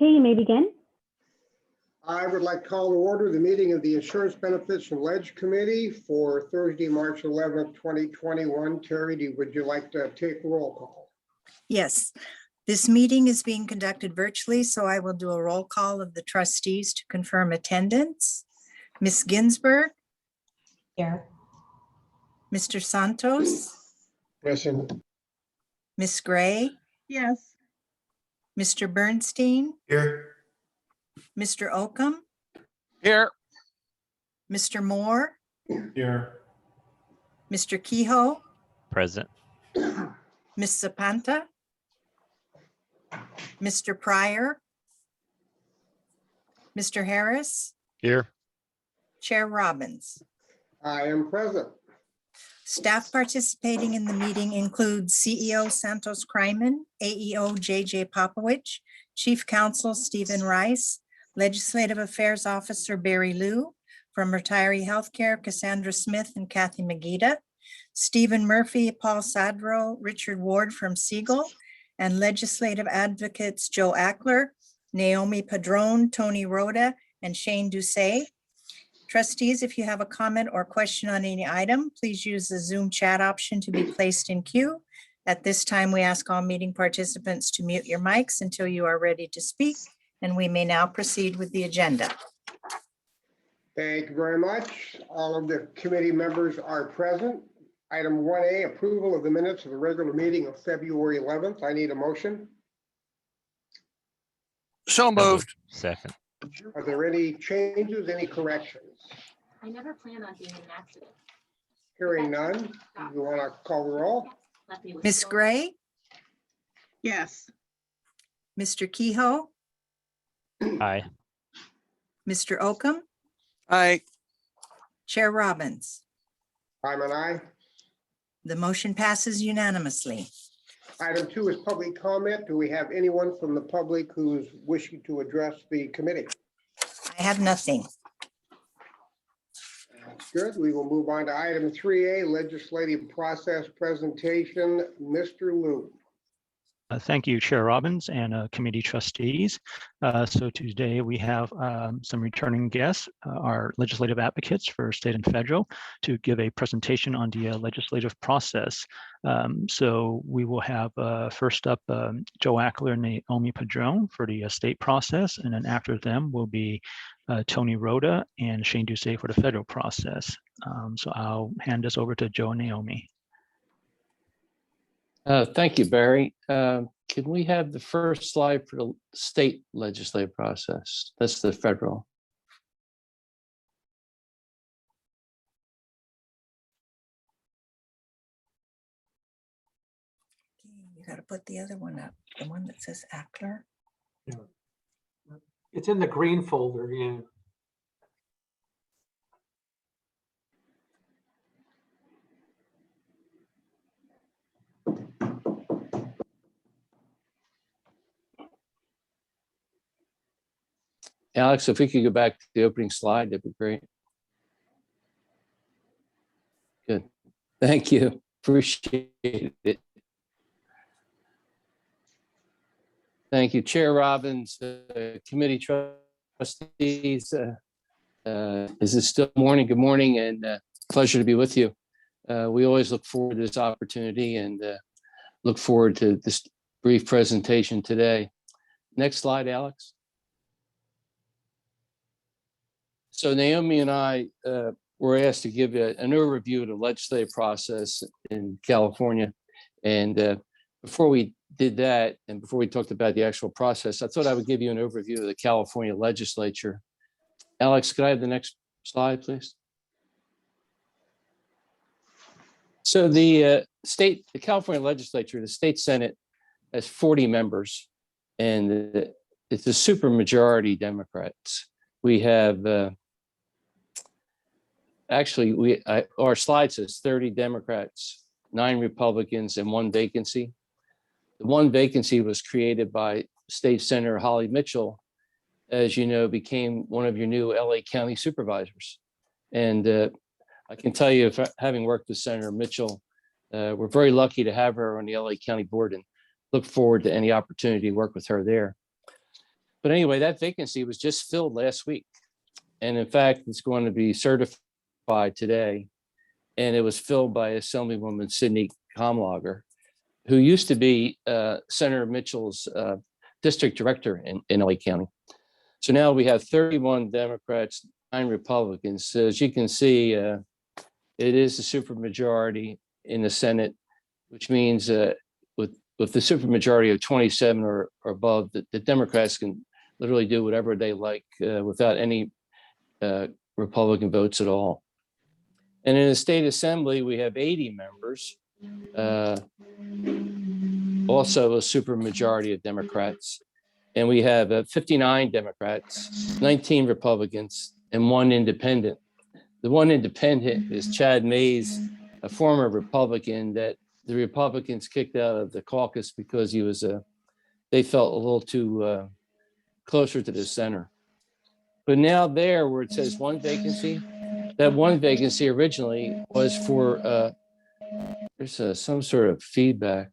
Okay, you may begin. I would like to call to order the meeting of the Insurance Benefits and Ledge Committee for Thursday, March 11th, 2021. Terry, would you like to take roll call? Yes, this meeting is being conducted virtually, so I will do a roll call of the trustees to confirm attendance. Ms. Ginsburg, Here. Mr. Santos, Present. Ms. Gray, Yes. Mr. Bernstein, Here. Mr. Oakham, Here. Mr. Moore, Here. Mr. Kehoe, Present. Ms. Zapanta, Mr. Pryor, Mr. Harris, Here. Chair Chair Robbins. I am present. Staff participating in the meeting includes CEO Santos Kryman, AEO JJ Popowich, Chief Counsel Stephen Rice, Legislative Affairs Officer Barry Liu, from Retiree Healthcare Cassandra Smith and Kathy Magida, Stephen Murphy, Paul Sadro, Richard Ward from Siegel, and Legislative Advocates Joe Ackler, Naomi Padron, Tony Rhoda, and Shane Doucet. Trustees, if you have a comment or question on any item, please use the Zoom chat option to be placed in queue. At this time, we ask all meeting participants to mute your mics until you are ready to speak, and we may now proceed with the agenda. Thank you very much. All of the committee members are present. Item 1A, approval of the minutes of the regular meeting of February 11th. I need a motion. So moved. Second. Are there any changes, any corrections? I never plan on being in an accident. Hearing none, do you want to call the roll? Left me with Ms. so- Gray, Yes. Mr. Kehoe, Aye. Mr. Oakham, Aye. Chair Robbins. I'm an aye. The motion passes unanimously. Item 2 is public comment. Do we have anyone from the public who's wishing to address the committee? I have nothing. That's good. We will move on to item 3A, legislative process presentation. Mr. Liu. Thank you, Chair Robbins and committee trustees. So today we have some returning guests, our legislative advocates for state and federal, to give a presentation on the legislative process. So we will have first up Joe Ackler and Naomi Padron for the state process, and then after them will be Tony Rhoda and Shane Doucet for the federal process. So I'll hand this over to Joe and Naomi. Thank you, Barry. Can we have the first slide for the state legislative process? That's the federal. You got to put the other one up, the one that says Ackler. It's in the green folder, yeah. Alex, if we could go back to the opening slide, that'd be great. Good. Thank you. Appreciate it. Thank you, Chair Robbins, committee trustees. Is it still morning? Good morning, and pleasure to be with you. We always look forward to this opportunity and look forward to this brief presentation today. Next slide, Alex. So Naomi and I were asked to give you an overview of the legislative process in California. And before we did that, and before we talked about the actual process, I thought I would give you an overview of the California legislature. Alex, could I have the next slide, please? So the California legislature, the state Senate, has 40 members, and it's a super majority Democrats. We have our slide says 30 Democrats, 9 Republicans, and 1 vacancy. The 1 vacancy was created by State Senator Holly Mitchell, as you know, became one of your new LA County supervisors. And I can tell you, having worked with Senator Mitchell, we're very lucky to have her on the LA County board and look forward to any opportunity to work with her there. But anyway, that vacancy was just filled last week. And in fact, it's going to be certified today. And it was filled by Assemblywoman Sydney Comlager, who used to be Senator Mitchell's district director in LA County. So now we have 31 Democrats, 9 Republicans. So as you can see, it is a supermajority in the Senate, which means with the supermajority of 27 or above, the Democrats can literally do whatever they like without any Republican votes at all. And in the state assembly, we have 80 members, also a supermajority of Democrats. And we have 59 Democrats, 19 Republicans, and 1 independent. The 1 independent is Chad Mays, a former Republican that the Republicans kicked out of the caucus because he was they felt a little too closer to the center. But now there where it says 1 vacancy, that 1 vacancy originally was for, there's some sort of feedback.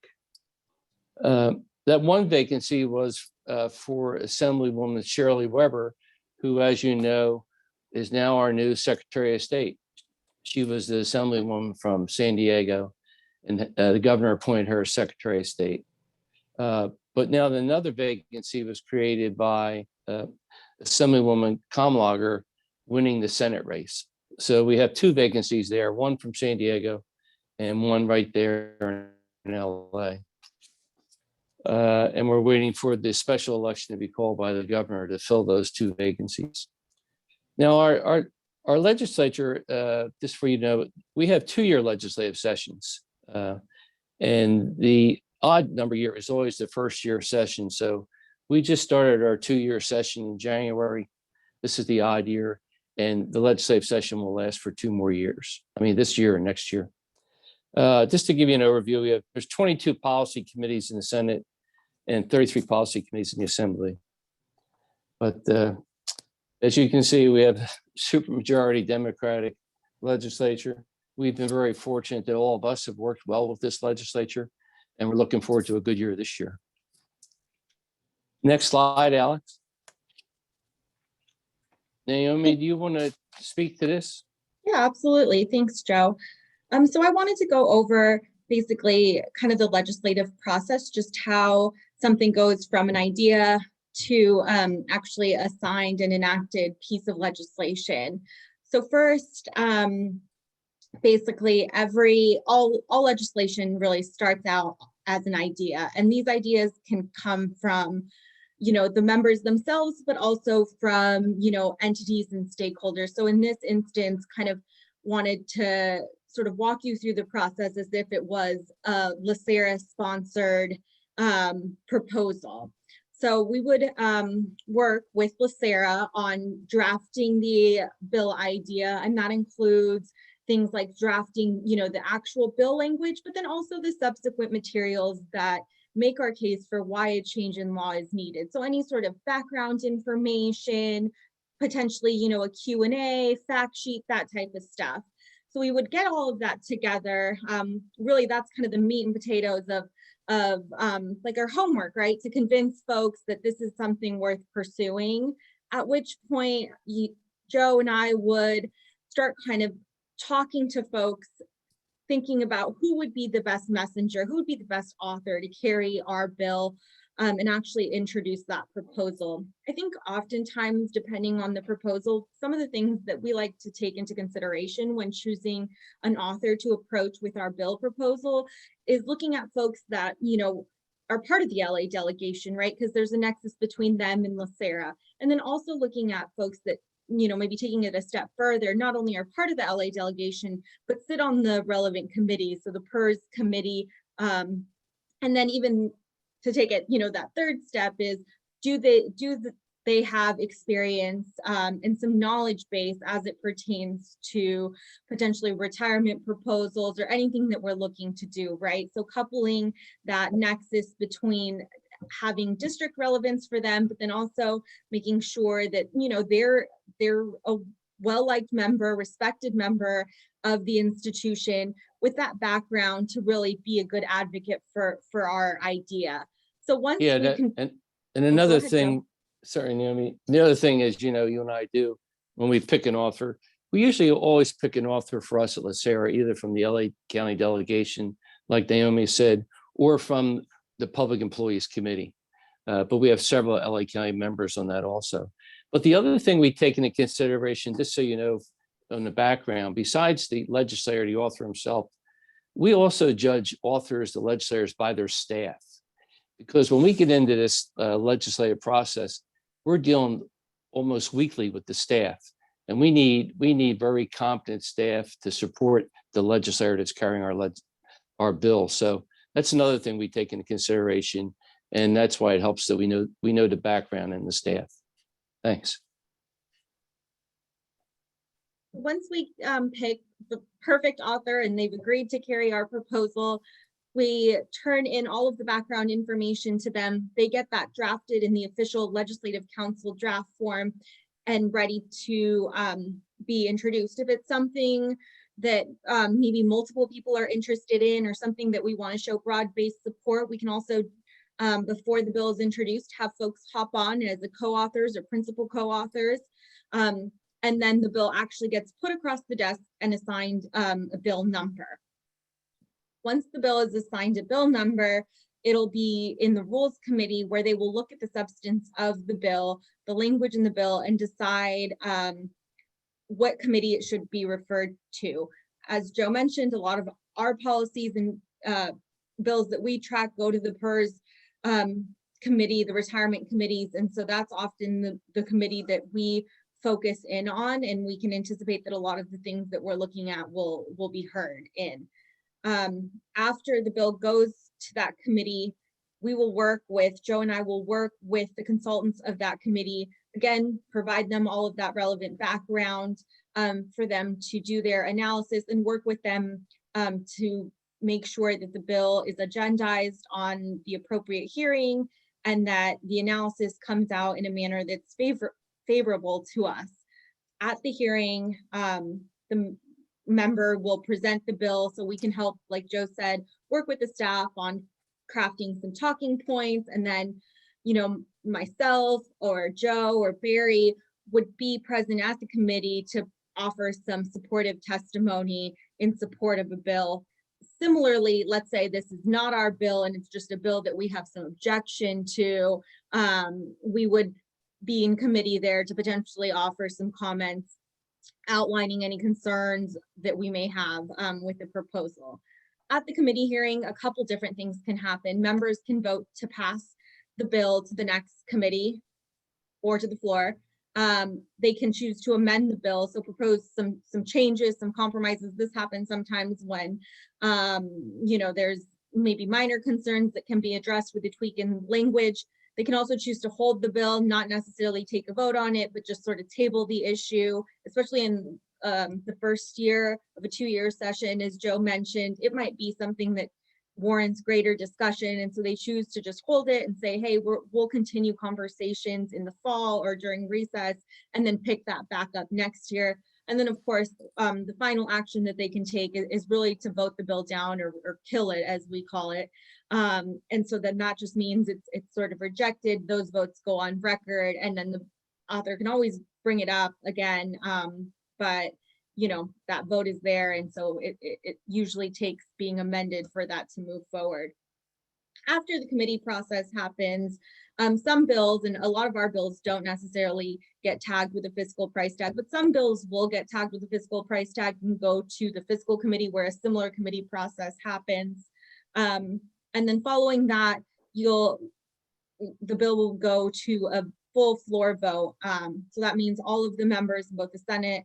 That 1 vacancy was for Assemblywoman Shirley Weber, who, as you know, is now our new Secretary of State. She was the Assemblywoman from San Diego, and the governor appointed her Secretary of State. But now another vacancy was created by Assemblywoman Comlager winning the Senate race. So we have 2 vacancies there, 1 from San Diego and 1 right there in LA. And we're waiting for the special election to be called by the governor to fill those 2 vacancies. Now, our legislature, just for you to know, we have 2-year legislative sessions. And the odd number year is always the first year session. So we just started our 2-year session in January. This is the odd year. And the legislative session will last for 2 more years. I mean, this year and next year. Just to give you an overview, there's 22 policy committees in the Senate and 33 policy committees in the Assembly. But as you can see, we have supermajority Democratic legislature. We've been very fortunate that all of us have worked well with this legislature, and we're looking forward to a good year this year. Next slide, Alex. Naomi, do you want to speak to this? Yeah, absolutely. Thanks, Joe. So I wanted to go over basically kind of the legislative process, just how something goes from an idea to actually a signed and enacted piece of legislation. So first, basically all legislation really starts out as an idea, and these ideas can come from the members themselves, but also from entities and stakeholders. So in this instance, kind of wanted to sort of walk you through the process as if it was a LACERA sponsored proposal. So we would work with LACERA on drafting the bill idea, and that includes things like drafting, the actual bill language, but then also the subsequent materials that make our case for why a change in law is needed. So any sort of background information, potentially, a Q&A, fact sheet, that type of stuff. So we would get all of that together. Really, that's kind of the meat and potatoes of like our homework, right? To convince folks that this is something worth pursuing, at which point Joe and I would start kind of talking to folks, thinking about who would be the best messenger, who would be the best author to carry our bill and actually introduce that proposal. I think oftentimes, depending on the proposal, some of the things that we like to take into consideration when choosing an author to approach with our bill proposal is looking at folks that, are part of the LA delegation, right? Because there's a nexus between them and LACERA. And then also looking at folks that maybe taking it a step further, not only are part of the LA delegation, but sit on the relevant committees. So the PERS committee, and then even to take it, that third step is, do they have experience and some knowledge base as it pertains to potentially retirement proposals or anything that we're looking to do, right? So coupling that nexus between having district relevance for them, but then also making sure that they're a well-liked member, respected member of the institution with that background to really be a good advocate for our idea. So once Yeah, we can, and another ahead, thing, Sorry, Naomi. The other thing is, you and I do, when we pick an author, we usually always pick an author for us at LACERA, either from the LA County delegation, like Naomi said, or from the Public Employees Committee. But we have several LA County members on that also. But the other thing we take into consideration, just so you know, on the background, besides the legislator, the author himself, we also judge authors, the legislators, by their staff. Because when we get into this legislative process, we're dealing almost weekly with the staff. And we need very competent staff to support the legislator that's carrying our bill. So that's another thing we take into consideration. And that's why it helps that we know the background and the staff. Thanks. Once we pick the perfect author and they've agreed to carry our proposal, we turn in all of the background information to them. They get that drafted in the official Legislative Council draft form and ready to be introduced. If it's something that maybe multiple people are interested in or something that we want to show broad-based support, we can also, before the bill is introduced, have folks hop on as the co-authors or principal co-authors. And then the bill actually gets put across the desk and assigned a bill number. Once the bill is assigned a bill number, it'll be in the Rules Committee where they will look at the substance of the bill, the language in the bill, and decide what committee it should be referred to. As Joe mentioned, a lot of our policies and bills that we track go to the PERS committee, the retirement committees, and so that's often the committee that we focus in on, and we can anticipate that a lot of the things that we're looking at will be heard in. After the bill goes to that committee, Joe and I will work with the consultants of that committee, again, provide them all of that relevant background for them to do their analysis and work with them to make sure that the bill is agendized on the appropriate hearing and that the analysis comes out in a manner that's favorable to us. At the hearing, the member will present the bill so we can help, like Joe said, work with the staff on crafting some talking points, and then, myself or Joe or Barry would be present at the committee to offer some supportive testimony in support of a bill. Similarly, let's say this is not our bill and it's just a bill that we have some objection to, we would be in committee there to potentially offer some comments outlining any concerns that we may have with the proposal. At the committee hearing, a couple different things can happen. Members can vote to pass the bill to the next committee or to the floor. They can choose to amend the bill, so propose some changes, some compromises. This happens sometimes when there's maybe minor concerns that can be addressed with a tweak in language. They can also choose to hold the bill, not necessarily take a vote on it, but just sort of table the issue, especially in the first year of a 2-year session. As Joe mentioned, it might be something that warrants greater discussion. And so they choose to just hold it and say, hey, we'll continue conversations in the fall or during recess, and then pick that back up next year. And then, of course, the final action that they can take is really to vote the bill down or kill it, as we call it. And so then that just means it's sort of rejected. Those votes go on record, and then the author can always bring it up again. But that vote is there, and so it usually takes being amended for that to move forward. After the committee process happens, some bills, and a lot of our bills don't necessarily get tagged with a fiscal price tag, but some bills will get tagged with a fiscal price tag and go to the fiscal committee where a similar committee process happens. And then following that, the bill will go to a full floor vote. So that means all of the members in both the Senate,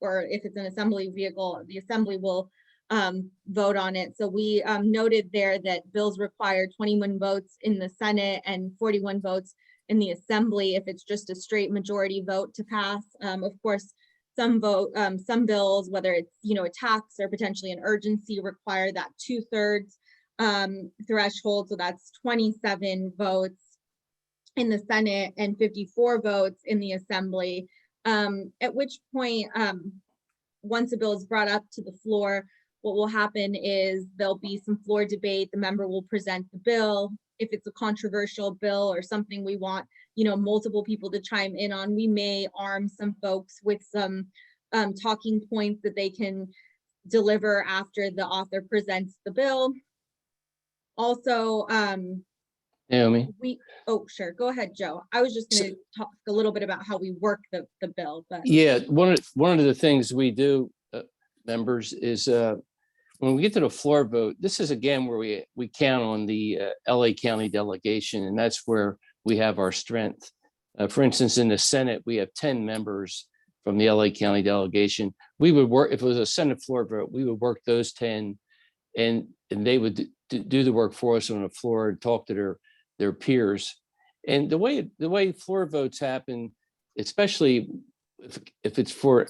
or if it's an assembly vehicle, the assembly will vote on it. So we noted there that bills require 21 votes in the Senate and 41 votes in the assembly if it's just a straight majority vote to pass. Of course, some bills, whether it's a tax or potentially an urgency, require that 2/3 threshold. So that's 27 votes in the Senate and 54 votes in the assembly. At which point, once a bill is brought up to the floor, what will happen is there'll be some floor debate. The member will present the bill. If it's a controversial bill or something we want, multiple people to chime in on. We may arm some folks with some talking points that they can deliver after the author presents the bill. Also, Naomi? oh, sure, go ahead, Joe. I was just gonna talk a little bit about how we work the bill, but. Yeah, one of the things we do, members, is when we get to the floor vote, this is again where we count on the LA County delegation, and that's where we have our strength. For instance, in the Senate, we have 10 members from the LA County delegation. We would work, if it was a Senate floor vote, we would work those 10 and they would do the work for us on the floor and talk to their peers. And the way floor votes happen, especially if it's for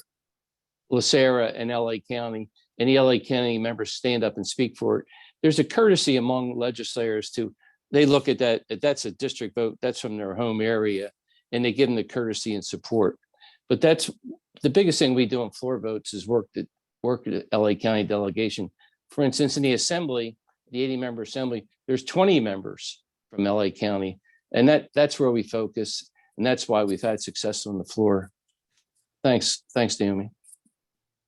LACERA and LA County, and the LA County members stand up and speak for it, there's a courtesy among legislators they look at that, if that's a district vote, that's from their home area, and they give them the courtesy and support. But that's the biggest thing we do on floor votes is work at the LA County delegation. For instance, in the assembly, the 80-member assembly, there's 20 members from LA County, and that's where we focus, and that's why we've had success on the floor. Thanks, Naomi.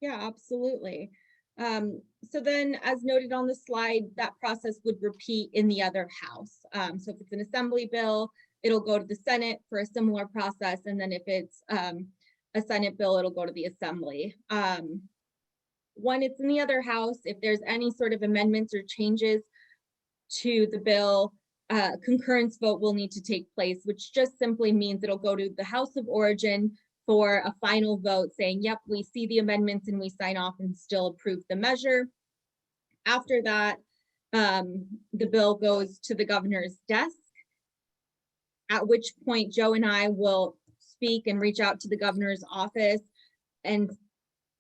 Yeah, absolutely. So then, as noted on the slide, that process would repeat in the other house. So if it's an assembly bill, it'll go to the Senate for a similar process. And then if it's a Senate bill, it'll go to the assembly. When it's in the other house, if there's any sort of amendments or changes to the bill, concurrence vote will need to take place, which just simply means it'll go to the House of Origin for a final vote saying, yep, we see the amendments and we sign off and still approve the measure. After that, the bill goes to the governor's desk, at which point Joe and I will speak and reach out to the governor's office and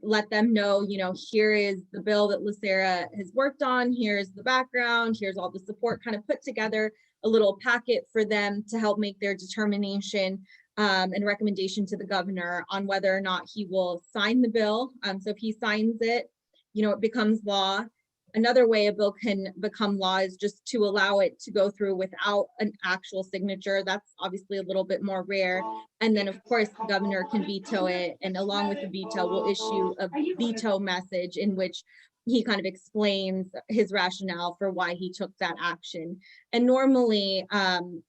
let them know, here is the bill that LACERA has worked on, here's the background, here's all the support, kind of put together a little packet for them to help make their determination and recommendation to the governor on whether or not he will sign the bill. So if he signs it, it becomes law. Another way a bill can become law is just to allow it to go through without an actual signature. That's obviously a little bit more rare. And then of course the governor can veto it, and along with the veto will issue a veto message in which he kind of explains his rationale for why he took that action. And normally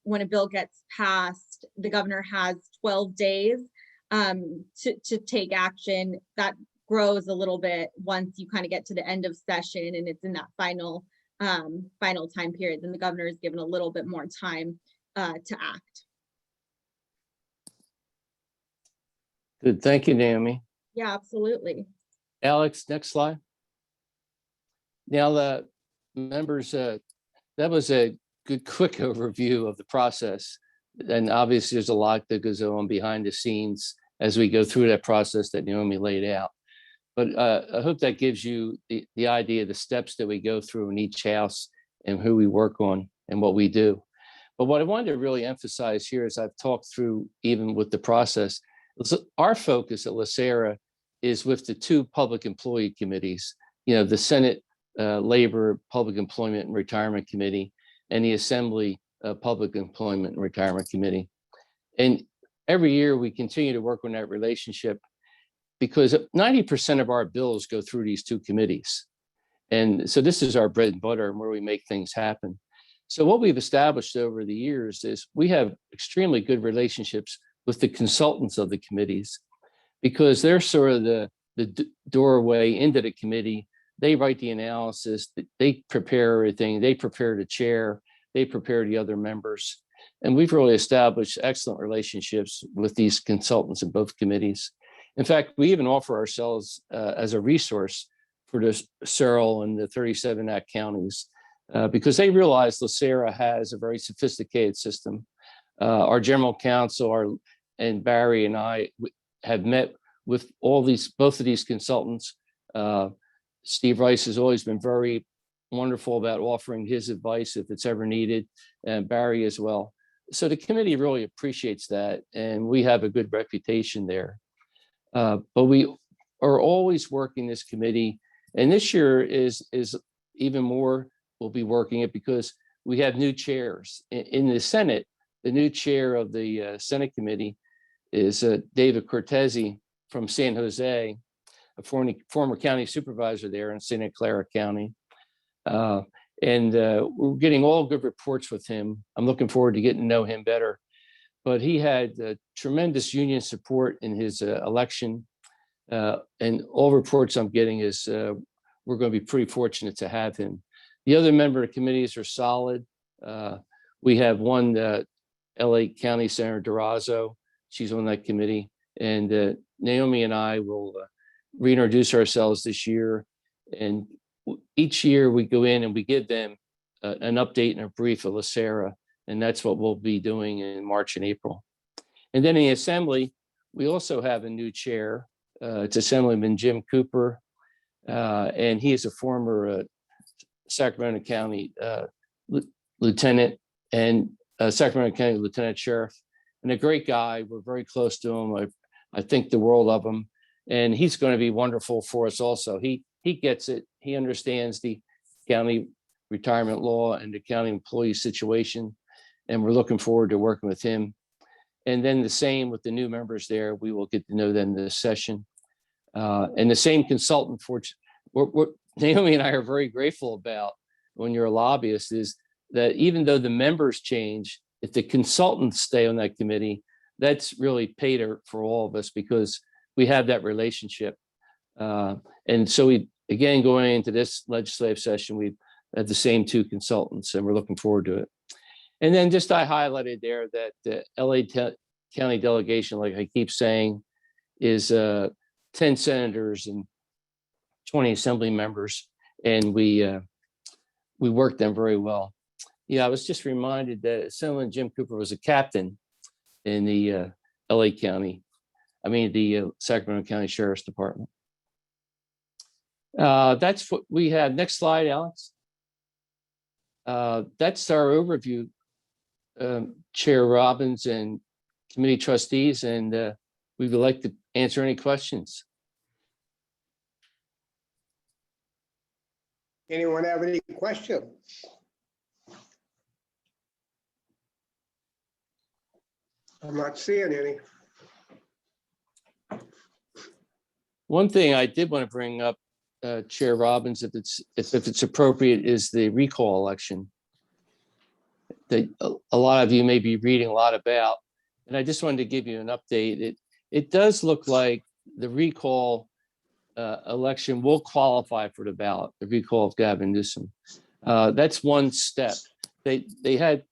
when a bill gets passed, the governor has 12 days to take action. That grows a little bit once you kind of get to the end of session and it's in that final time period. Then the governor is given a little bit more time to act. Good, thank you, Naomi. Yeah, absolutely. Alex, next slide. Now, the members, that was a good quick overview of the process. And obviously there's a lot that goes on behind the scenes as we go through that process that Naomi laid out. But I hope that gives you the idea of the steps that we go through in each house and who we work on and what we do. But what I wanted to really emphasize here, as I've talked through even with the process, our focus at LACERA is with the two public employee committees, the Senate Labor, Public Employment and Retirement Committee, and the Assembly Public Employment and Retirement Committee. And every year we continue to work on that relationship because 90% of our bills go through these two committees. And so this is our bread and butter and where we make things happen. So what we've established over the years is we have extremely good relationships with the consultants of the committees because they're sort of the doorway into the committee. They write the analysis, they prepare everything, they prepare the chair, they prepare the other members. And we've really established excellent relationships with these consultants in both committees. In fact, we even offer ourselves as a resource for the Searle and the 37 Act counties because they realize LACERA has a very sophisticated system. Our general counsel and Barry and I have met with both of these consultants. Steve Rice has always been very wonderful about offering his advice if it's ever needed, and Barry as well. So the committee really appreciates that, and we have a good reputation there. But we are always working this committee, and this year is even more. We'll be working it because we have new chairs in the Senate. the new chair of the Senate committee is David Cortese from San Jose, a former county supervisor there in Santa Clara County. We're getting all good reports with him. I'm looking forward to getting to know him better. But he had tremendous union support in his election. And all reports I'm getting is we're going to be pretty fortunate to have him. The other member committees are solid. We have one LA County Senator Durazo. She's on that committee. And Naomi and I will reintroduce ourselves this year. And each year we go in and we give them an update and a brief of LACERA. And that's what we'll be doing in March and April. And then in the Assembly, we also have a new chair. It's Assemblyman Jim Cooper. And he is a former Sacramento County lieutenant and Sacramento County Lieutenant Sheriff, and a great guy. We're very close to him. I think the world of him, and he's going to be wonderful for us also. He gets it. He understands the county retirement law and the county employee situation, and we're looking forward to working with him. And then the same with the new members there. We will get to know them this session. And the same consultant for what Naomi and I are very grateful about when you're a lobbyist is that even though the members change, if the consultants stay on that committee, that's really paid for all of us because we have that relationship. And so we, again, going into this legislative session, we had the same two consultants and we're looking forward to it. And then just I highlighted there that the LA County delegation, like I keep saying, is 10 senators and 20 assembly members, and we work them very well. Yeah, I was just reminded that Assemblyman Jim Cooper was a captain in the the Sacramento County Sheriff's Department. That's what we have. Next slide, Alex. That's our overview, Chair Robbins and committee trustees, and we would like to answer any questions. Anyone have any questions? I'm not seeing any. One thing I did want to bring up, Chair Robbins, if it's appropriate, is the recall election that a lot of you may be reading a lot about. And I just wanted to give you an update. It does look like the recall election will qualify for the ballot, the recall of Gavin Newsom. That's one step. They had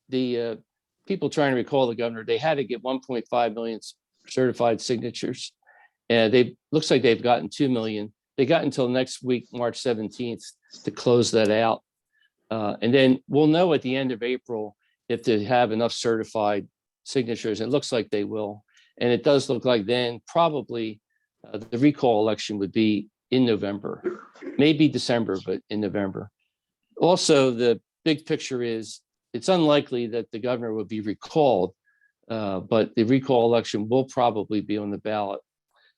the people trying to recall the governor, they had to get 1.5 million certified signatures. And looks like they've gotten 2 million. They got until next week, March 17th, to close that out. And then we'll know at the end of April if they have enough certified signatures. It looks like they will. And it does look like then probably the recall election would be in November, maybe December, but in November. Also, the big picture is it's unlikely that the governor would be recalled, but the recall election will probably be on the ballot.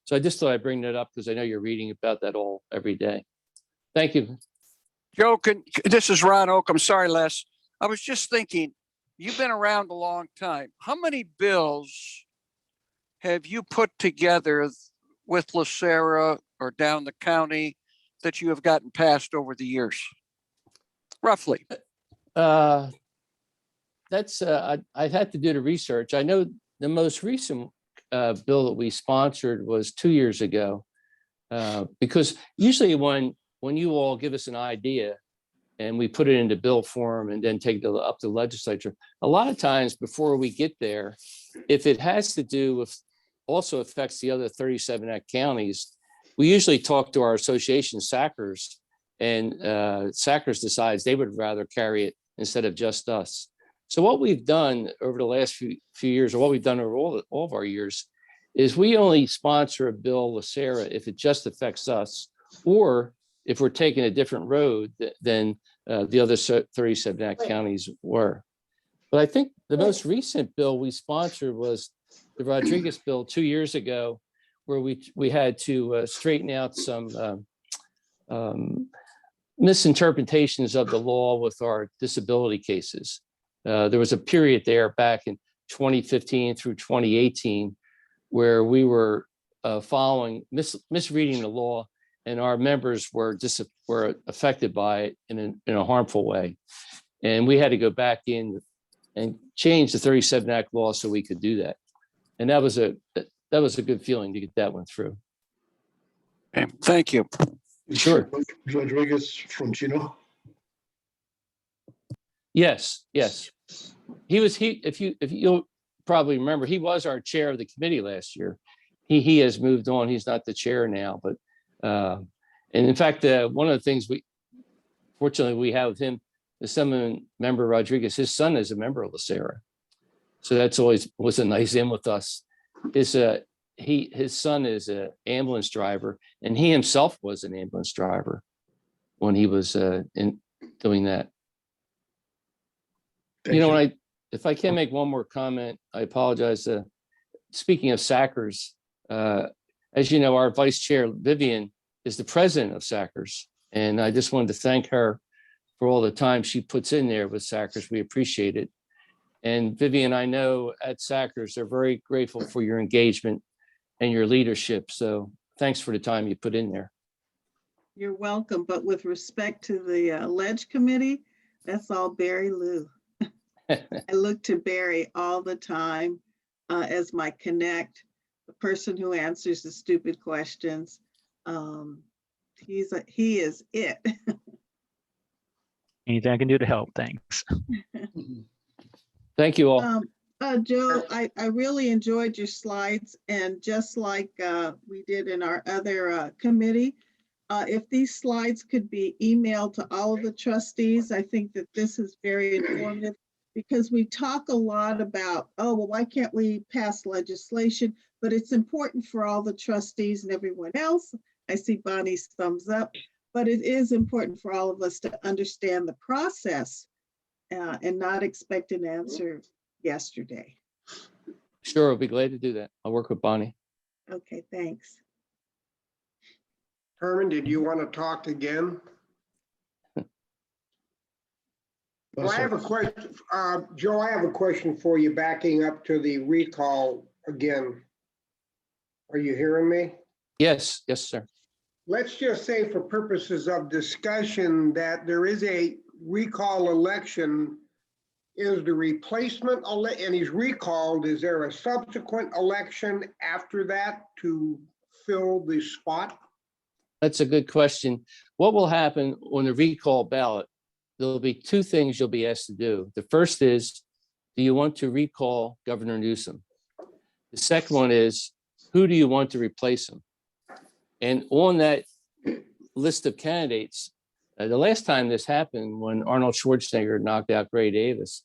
So I just thought I'd bring that up because I know you're reading about that all every day. Thank you. Joe, this is Ron Oak. I'm sorry, Les. I was just thinking, you've been around a long time. How many bills have you put together with LACERA or down the county that you have gotten passed over the years? Roughly. I'd have to do the research. I know the most recent bill that we sponsored was 2 years ago, because usually when you all give us an idea and we put it into bill form and then take it up to the legislature, a lot of times before we get there, if it has to do with also affects the other 37 counties, we usually talk to our association SACRS, and SACRS decides they would rather carry it instead of just us. So what we've done over the last few years, or what we've done over all of our years, is we only sponsor a bill, LACERA, if it just affects us, or if we're taking a different road than the other 37 counties were. But I think the most recent bill we sponsored was the Rodriguez bill 2 years ago, where we had to straighten out some misinterpretations of the law with our disability cases. There was a period there back in 2015 through 2018 where we were misreading the law, and our members were affected by it in a harmful way. And we had to go back in and change the 37 Act law so we could do that. And that was a good feeling to get that one through. Okay, thank you. Sure. Rodriguez from Chino. Yes. If you'll probably remember, he was our chair of the committee last year. He has moved on. He's not the chair now, but and in fact, one of the things fortunately we have with him, the Assemblyman member Rodriguez, his son is a member of LACERA. So that's always was a nice in with us. His son is an ambulance driver, and he himself was an ambulance driver when he was in doing that. If I can make one more comment, I apologize. Speaking of SACRS, as you know, our vice chair, Vivian, is the president of SACRS. And I just wanted to thank her for all the time she puts in there with SACRS. We appreciate it. And Vivian, I know at SACRS, they're very grateful for your engagement and your leadership. So thanks for the time you put in there. You're welcome. But with respect to the Ledge Committee, that's all Barry Lou. I look to Barry all the time as my connect, the person who answers the stupid questions. He is it. Anything I can do to help? Thanks. Thank you all. Joe, I really enjoyed your slides, and just like we did in our other committee, if these slides could be emailed to all of the trustees, I think that this is very informative, because we talk a lot about, oh, well, why can't we pass legislation? But it's important for all the trustees and everyone else. I see Bonnie's thumbs up, but it is important for all of us to understand the process and not expect an answer yesterday. Sure, I'll be glad to do that. I'll work with Bonnie. Okay, thanks. Herman, did you want to talk again? Well, I have a question, Joe, I have a question for you, backing up to the recall again. Are you hearing me? Yes, sir. Let's just say for purposes of discussion that there is a recall election. Is the replacement, and he's recalled, is there a subsequent election after that to fill the spot? That's a good question. What will happen on the recall ballot? There'll be two things you'll be asked to do. The first is, do you want to recall Governor Newsom? The second one is, who do you want to replace him? And on that list of candidates, the last time this happened, when Arnold Schwarzenegger knocked out Gray Davis,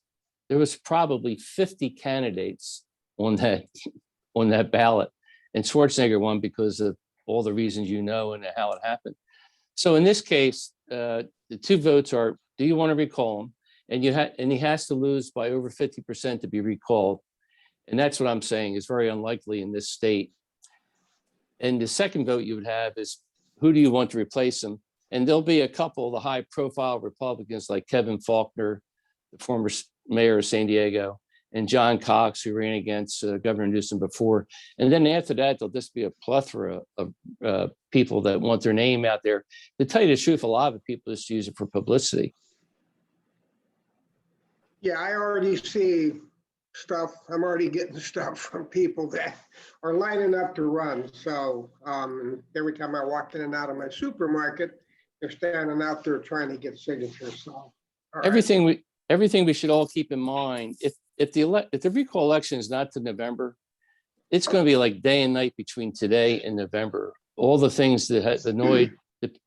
there was probably 50 candidates on that ballot. And Schwarzenegger won because of all the reasons you know and how it happened. So in this case, the two votes are, do you want to recall him? And he has to lose by over 50% to be recalled. And that's what I'm saying is very unlikely in this state. And the second vote you would have is, who do you want to replace him? And there'll be a couple of the high profile Republicans like Kevin Faulconer, the former mayor of San Diego, and John Cox, who ran against Governor Newsom before. And then after that, there'll just be a plethora of people that want their name out there. To tell you the truth, a lot of people just use it for publicity. Yeah, I already see stuff. I'm already getting stuff from people that are lining up to run. So every time I walk in and out of my supermarket, they're standing out there trying to get signatures. So everything we should all keep in mind, if the recall election is not to November, it's going to be like day and night between today and November. All the things that have annoyed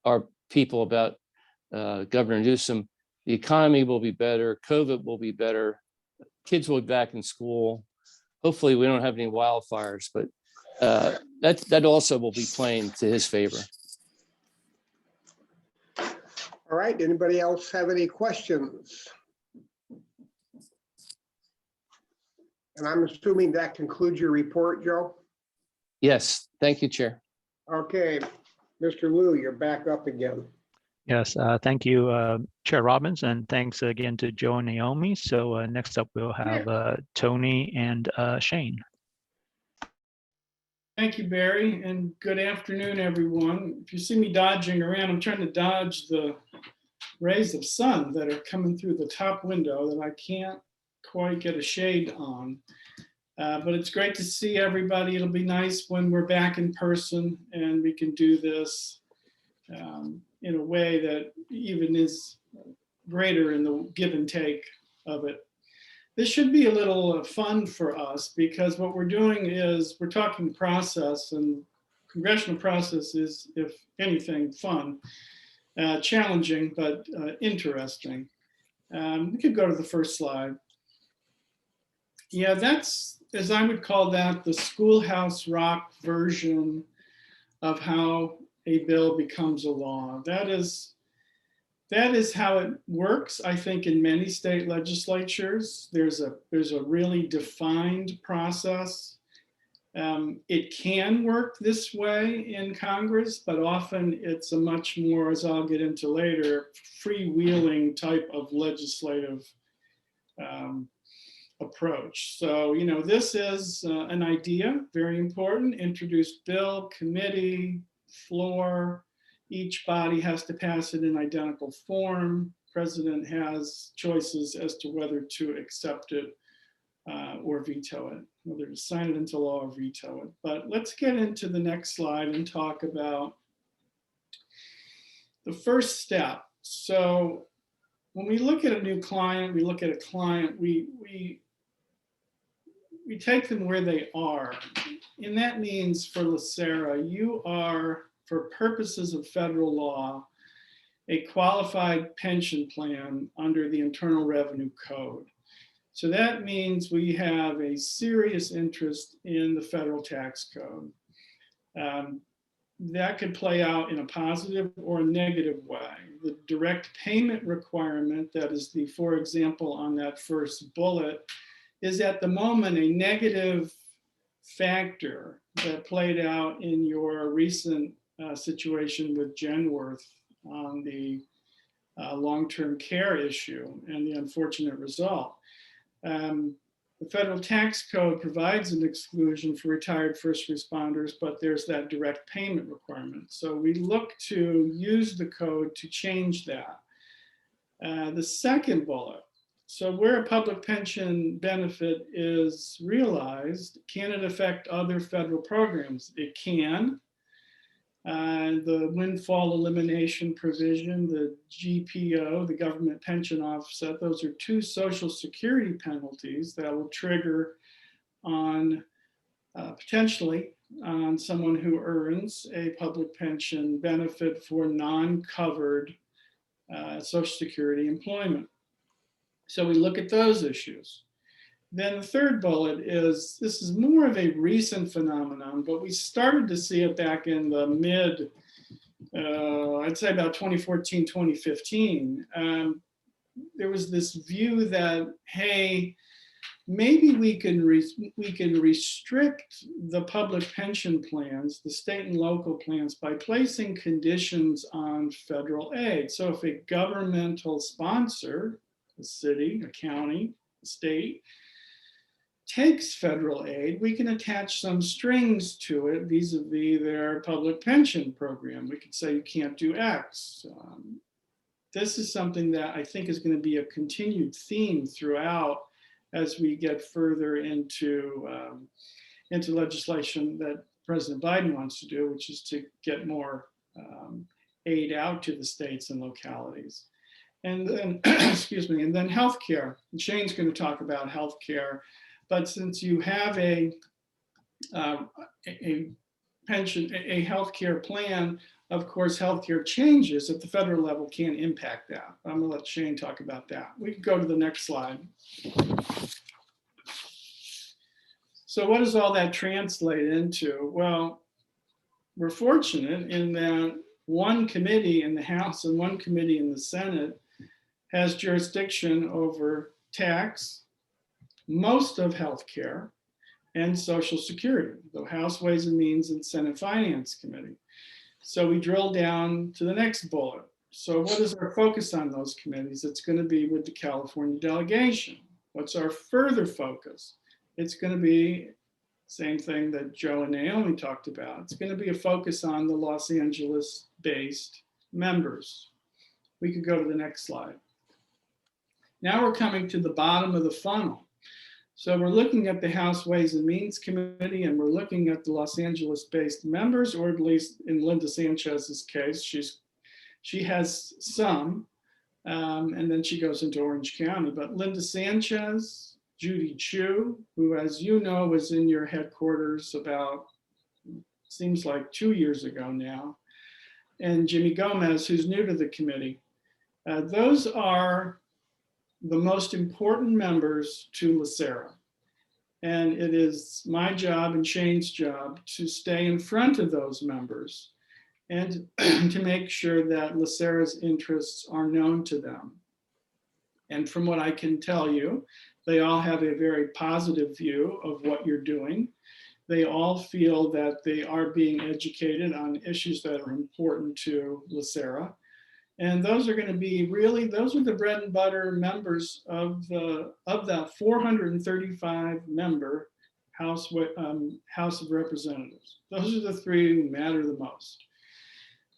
our people about Governor Newsom, the economy will be better, COVID will be better, kids will be back in school. Hopefully we don't have any wildfires, but that also will be playing to his favor. All right, anybody else have any questions? And I'm assuming that concludes your report, Joe? Yes, thank you, Chair. Okay, Mr. Liu, you're back up again. Yes, thank you, Chair Robbins, and thanks again to Joe and Naomi. So next up, we'll have Tony and Shane. Thank you, Barry, and good afternoon, everyone. If you see me dodging around, I'm trying to dodge the rays of sun that are coming through the top window that I can't quite get a shade on. But it's great to see everybody. It'll be nice when we're back in person and we can do this in a way that even is greater in the give and take of it. This should be a little fun for us because what we're doing is we're talking process, and congressional process is, if anything, fun, challenging, but interesting. We could go to the first slide. Yeah, that's, as I would call that, the schoolhouse rock version of how a bill becomes a law. That is how it works, I think, in many state legislatures. There's a really defined process. It can work this way in Congress, but often it's a much more, as I'll get into later, freewheeling type of legislative approach. So, you know, this is an idea, very important, introduced bill, committee, floor. Each body has to pass it in identical form. President has choices as to whether to accept it or veto it, whether to sign it into law or veto it. But let's get into the next slide and talk about the first step. So when we look at a new client, we look at a client, we take them where they are. And that means for LACERA, you are, for purposes of federal law, a qualified pension plan under the Internal Revenue Code. So that means we have a serious interest in the federal tax code. That could play out in a positive or a negative way. The direct payment requirement, that is the, for example, on that first bullet, is at the moment a negative factor that played out in your recent situation with Genworth on the long-term care issue and the unfortunate result. The federal tax code provides an exclusion for retired first responders, but there's that direct payment requirement. So we look to use the code to change that. The second bullet, so where a public pension benefit is realized, can it affect other federal programs? It can. The windfall elimination provision, the GPO, the government pension offset, those are two Social Security penalties that will trigger on potentially on someone who earns a public pension benefit for non-covered Social Security employment. So we look at those issues. Then the third bullet is, this is more of a recent phenomenon, but we started to see it back in the mid, I'd say about 2014, 2015. There was this view that, hey, maybe we can restrict the public pension plans, the state and local plans, by placing conditions on federal aid. So if a governmental sponsor, a city, a county, a state, takes federal aid, we can attach some strings to it vis-a-vis their public pension program. We could say you can't do X. This is something that I think is going to be a continued theme throughout as we get further into legislation that President Biden wants to do, which is to get more aid out to the states and localities. And then, excuse me, and then healthcare. And Shane's going to talk about healthcare. But since you have a pension, a healthcare plan, of course, healthcare changes at the federal level can impact that. I'm going to let Shane talk about that. We can go to the next slide. So what does all that translate into? Well, we're fortunate in that one committee in the House and one committee in the Senate has jurisdiction over tax, most of healthcare, and Social Security, the House Ways and Means and Senate Finance Committee. So we drill down to the next bullet. So what is our focus on those committees? It's going to be with the California delegation. What's our further focus? It's going to be same thing that Joe and Naomi talked about. It's going to be a focus on the Los Angeles-based members. We could go to the next slide. Now we're coming to the bottom of the funnel. So we're looking at the House Ways and Means Committee, and we're looking at the Los Angeles-based members, or at least in Linda Sanchez's case, she has some, and then she goes into Orange County. But Linda Sanchez, Judy Chu, who, as you know, was in your headquarters about, seems like 2 years ago now, and Jimmy Gomez, who's new to the committee. Those are the most important members to LACERA. And it is my job and Shane's job to stay in front of those members and to make sure that LACERA's interests are known to them. And from what I can tell you, they all have a very positive view of what you're doing. They all feel that they are being educated on issues that are important to LACERA. And those are going to be really, those are the bread and butter members of the 435 member House of Representatives. Those are the three who matter the most.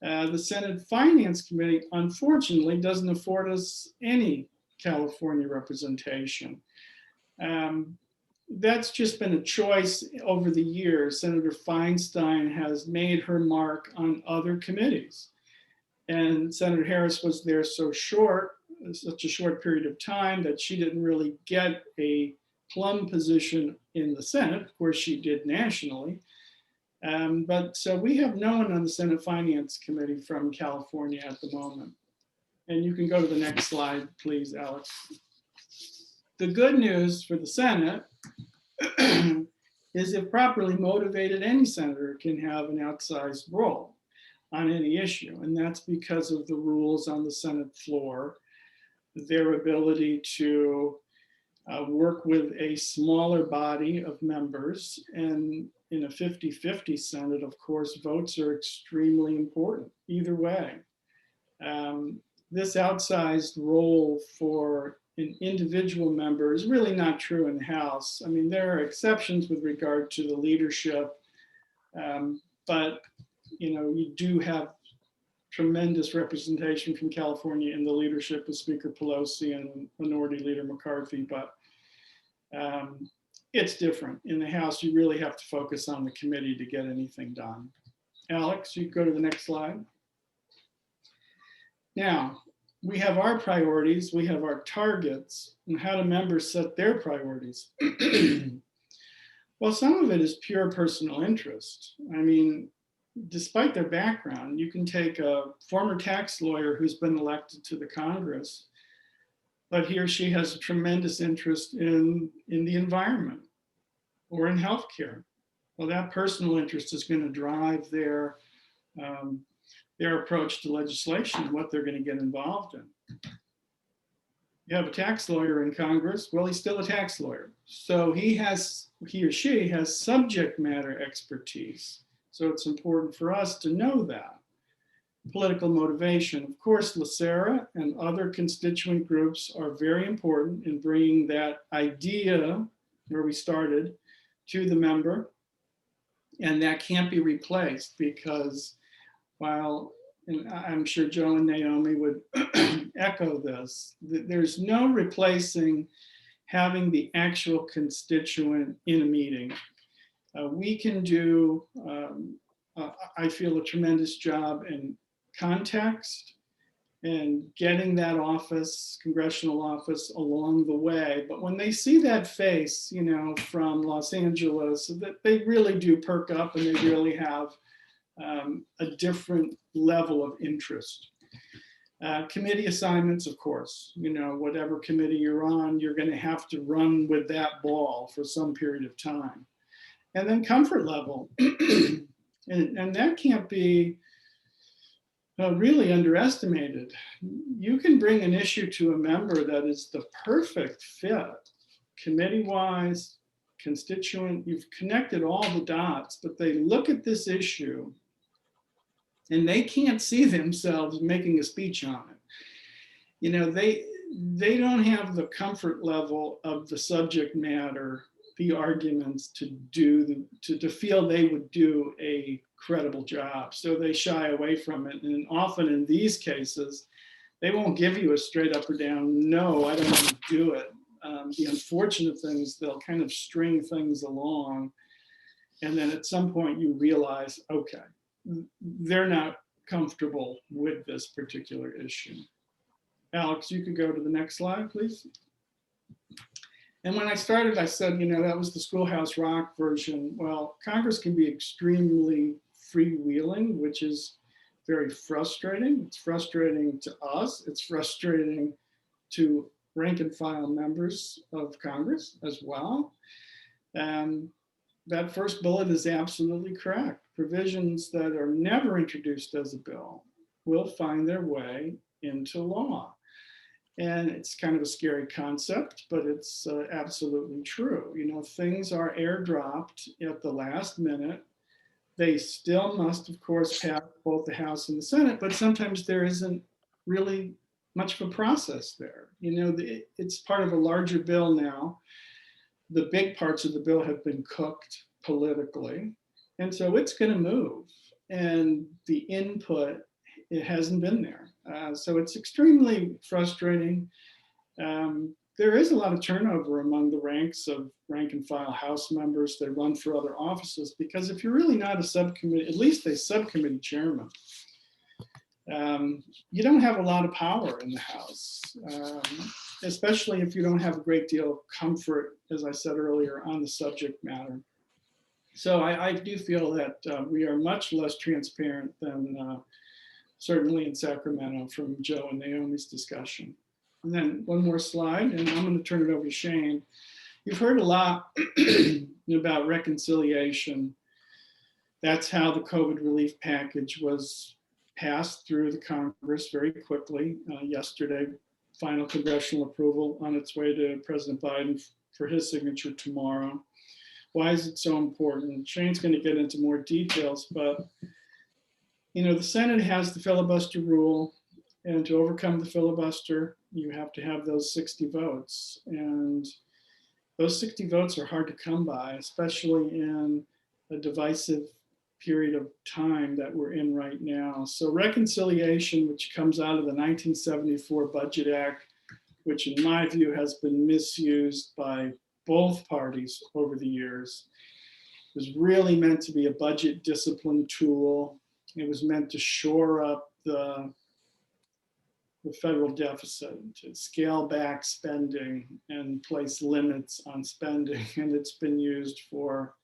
The Senate Finance Committee, unfortunately, doesn't afford us any California representation. That's just been a choice over the years. Senator Feinstein has made her mark on other committees. And Senator Harris was there such a short period of time that she didn't really get a plum position in the Senate. Of course, she did nationally. But so we have no one on the Senate Finance Committee from California at the moment. And you can go to the next slide, please, Alex. The good news for the Senate is if properly motivated, any senator can have an outsized role on any issue. And that's because of the rules on the Senate floor, their ability to work with a smaller body of members. And in a 50-50 Senate, of course, votes are extremely important either way. This outsized role for an individual member is really not true in the House. I mean, there are exceptions with regard to the leadership, but you know, you do have tremendous representation from California in the leadership of Speaker Pelosi and Minority Leader McCarthy, but it's different. In the House, you really have to focus on the committee to get anything done. Alex, you go to the next slide. Now, we have our priorities, we have our targets, and how do members set their priorities? Well, some of it is pure personal interest. I mean, despite their background, you can take a former tax lawyer who's been elected to the Congress, but he or she has a tremendous interest in the environment or in healthcare. Well, that personal interest is going to drive their approach to legislation and what they're going to get involved in. You have a tax lawyer in Congress, well, he's still a tax lawyer. So he or she has subject matter expertise. So it's important for us to know that. Political motivation. Of course, LACERA and other constituent groups are very important in bringing that idea where we started to the member. And that can't be replaced because while, and I'm sure Joe and Naomi would echo this, there's no replacing having the actual constituent in a meeting. We can do, I feel, a tremendous job in context and getting that office, congressional office, along the way. But when they see that face, you know, from Los Angeles, that they really do perk up and they really have a different level of interest. Committee assignments, of course, you know, whatever committee you're on, you're going to have to run with that ball for some period of time. And then comfort level. and that can't be really underestimated. You can bring an issue to a member that is the perfect fit, committee-wise, constituent, you've connected all the dots, but they look at this issue and they can't see themselves making a speech on it. You know, they don't have the comfort level of the subject matter, the arguments to feel they would do a credible job. So they shy away from it. And often in these cases, they won't give you a straight up or down, no, I don't want to do it. The unfortunate thing is they'll kind of string things along. And then at some point you realize, okay, they're not comfortable with this particular issue. Alex, you could go to the next slide, please. And when I started, I said, you know, that was the Schoolhouse Rock version. Well, Congress can be extremely freewheeling, which is very frustrating. It's frustrating to us. It's frustrating to rank and file members of Congress as well. That first bullet is absolutely correct. Provisions that are never introduced as a bill will find their way into law. And it's kind of a scary concept, but it's absolutely true. You know, things are airdropped at the last minute. They still must, of course, pass both the House and the Senate, but sometimes there isn't really much of a process there. You know, it's part of a larger bill now. The big parts of the bill have been cooked politically, and so it's going to move. And the input, it hasn't been there. So it's extremely frustrating. There is a lot of turnover among the ranks of rank and file House members that run for other offices, because if you're really not a subcommittee, at least a subcommittee chairman, you don't have a lot of power in the House, especially if you don't have a great deal of comfort, as I said earlier, on the subject matter. So I do feel that we are much less transparent than certainly in Sacramento from Joe and Naomi's discussion. And then one more slide, and I'm going to turn it over to Shane. You've heard a lot about reconciliation. That's how the COVID relief package was passed through the Congress very quickly. Yesterday, final congressional approval on its way to President Biden for his signature tomorrow. Why is it so important? Shane's going to get into more details, but you know, the Senate has the filibuster rule, and to overcome the filibuster, you have to have those 60 votes. And those 60 votes are hard to come by, especially in a divisive period of time that we're in right now. So reconciliation, which comes out of the 1974 Budget Act, which in my view has been misused by both parties over the years, was really meant to be a budget discipline tool. It was meant to shore up the federal deficit, to scale back spending and place limits on spending. And it's been used for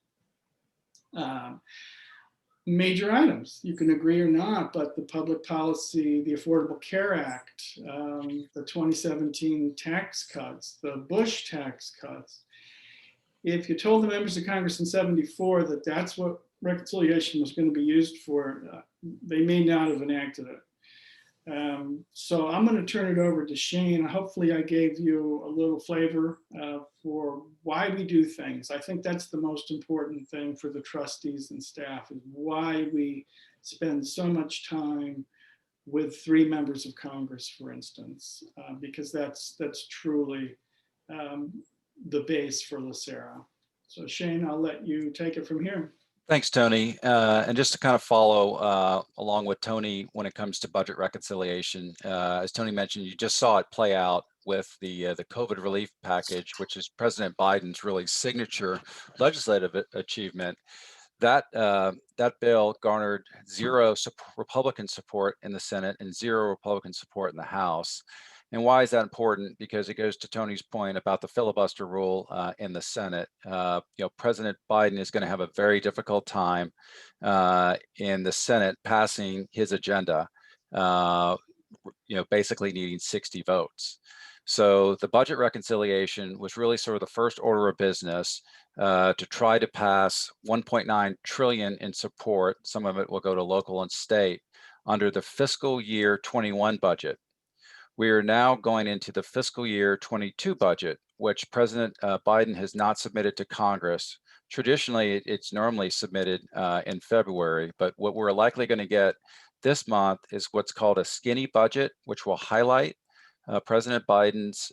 major items. You can agree or not, but the public policy, the Affordable Care Act, the 2017 tax cuts, the Bush tax cuts. If you told the members of Congress in '74 that that's what reconciliation was going to be used for, they may not have enacted it. So I'm going to turn it over to Shane. Hopefully I gave you a little flavor for why we do things. I think that's the most important thing for the trustees and staff, is why we spend so much time with 3 members of Congress, for instance, because that's truly the base for LACERA. So Shane, I'll let you take it from here. Thanks, Tony. And just to kind of follow along with Tony when it comes to budget reconciliation, as Tony mentioned, you just saw it play out with the COVID relief package, which is President Biden's really signature legislative achievement. That bill garnered 0 Republican support in the Senate and 0 Republican support in the House. And why is that important? Because it goes to Tony's point about the filibuster rule in the Senate. President Biden is going to have a very difficult time in the Senate passing his agenda, basically needing 60 votes. So the budget reconciliation was really sort of the first order of business to try to pass 1.9 trillion in support. Some of it will go to local and state under the fiscal year 21 budget. We are now going into the fiscal year 22 budget, which President Biden has not submitted to Congress. Traditionally, it's normally submitted in February, but what we're likely going to get this month is what's called a skinny budget, which will highlight President Biden's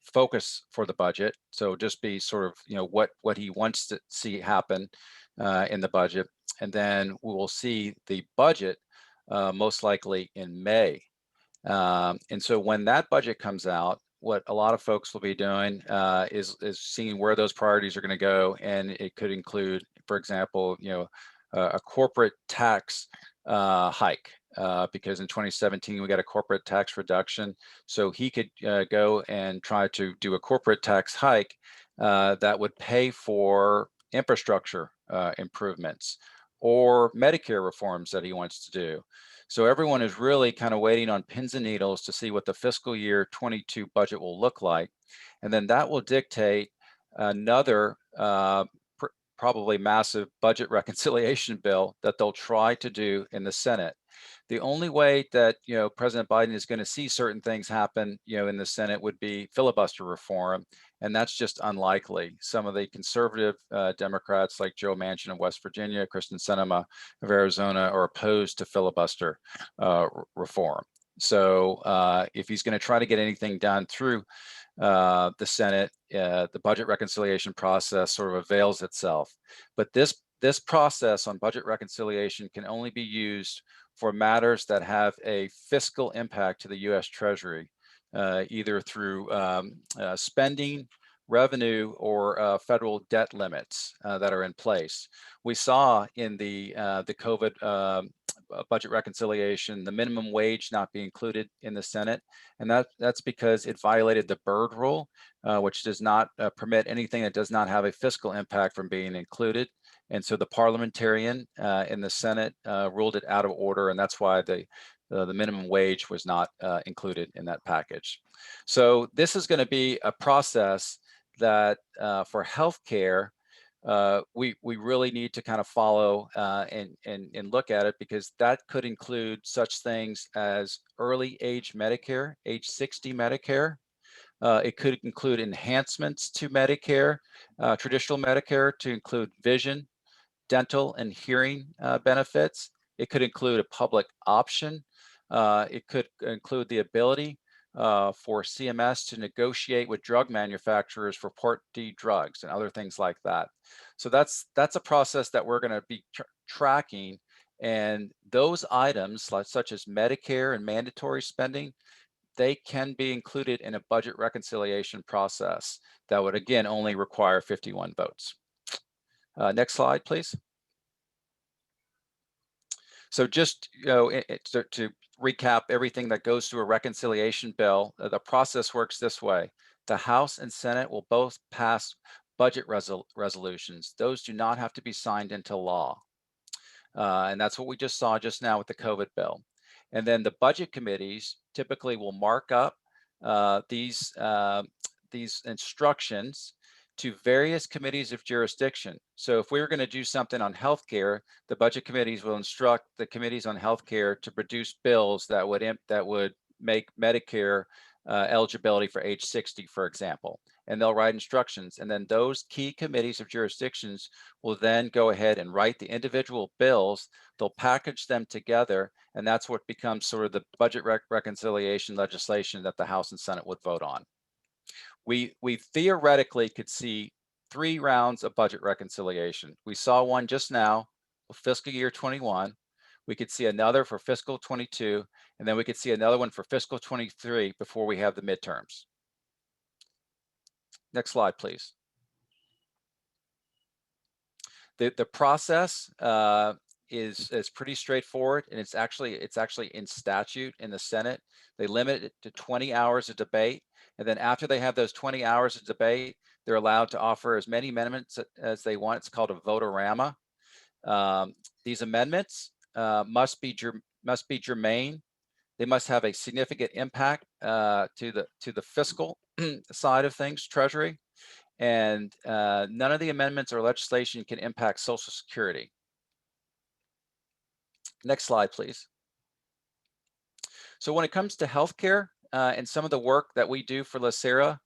focus for the budget. So just be sort of what he wants to see happen in the budget, and then we will see the budget most likely in May. And so when that budget comes out, what a lot of folks will be doing is seeing where those priorities are going to go, and it could include, for example, a corporate tax hike, because in 2017 we got a corporate tax reduction. So he could go and try to do a corporate tax hike that would pay for infrastructure improvements or Medicare reforms that he wants to do. So everyone is really kind of waiting on pins and needles to see what the fiscal year 22 budget will look like. And then that will dictate another probably massive budget reconciliation bill that they'll try to do in the Senate. The only way that President Biden is going to see certain things happen in the Senate would be filibuster reform, and that's just unlikely. Some of the conservative Democrats like Joe Manchin of West Virginia, Kristen Sinema of Arizona are opposed to filibuster reform. So if he's going to try to get anything done through the Senate, the budget reconciliation process sort of avails itself. But this process on budget reconciliation can only be used for matters that have a fiscal impact to the U.S. Treasury, either through spending, revenue, or federal debt limits that are in place. We saw in the COVID budget reconciliation the minimum wage not be included in the Senate, and that's because it violated the Byrd Rule, which does not permit anything that does not have a fiscal impact from being included. And so the parliamentarian in the Senate ruled it out of order, and that's why the minimum wage was not included in that package. So this is going to be a process that for healthcare, we really need to kind of follow and look at it, because that could include such things as early age Medicare, age 60 Medicare. It could include enhancements to Medicare, traditional Medicare, to include vision, dental, and hearing benefits. It could include a public option. It could include the ability for CMS to negotiate with drug manufacturers for Part D drugs and other things like that. So that's a process that we're going to be tracking. And those items, such as Medicare and mandatory spending, they can be included in a budget reconciliation process that would, again, only require 51 votes. Next slide, please. So just to recap everything that goes through a reconciliation bill, the process works this way. The House and Senate will both pass budget resolutions. Those do not have to be signed into law. And that's what we just saw just now with the COVID bill. And then the budget committees typically will mark up these instructions to various committees of jurisdiction. So if we were going to do something on healthcare, the budget committees will instruct the committees on healthcare to produce bills that would make Medicare eligibility for age 60, for example. And they'll write instructions. And then those key committees of jurisdictions will then go ahead and write the individual bills. They'll package them together, and that's what becomes sort of the budget reconciliation legislation that the House and Senate would vote on. We theoretically could see 3 rounds of budget reconciliation. We saw one just now, fiscal year 21. We could see another for fiscal 22, and then we could see another one for fiscal 23 before we have the midterms. Next slide, please. The process is pretty straightforward, and it's actually in statute in the Senate. They limit it to 20 hours of debate, and then after they have those 20 hours of debate, they're allowed to offer as many amendments as they want. It's called a vote-a-rama. These amendments must be germane. They must have a significant impact to the fiscal side of things, Treasury, and none of the amendments or legislation can impact Social Security. Next slide, please. So when it comes to healthcare and some of the work that we do for LACERA,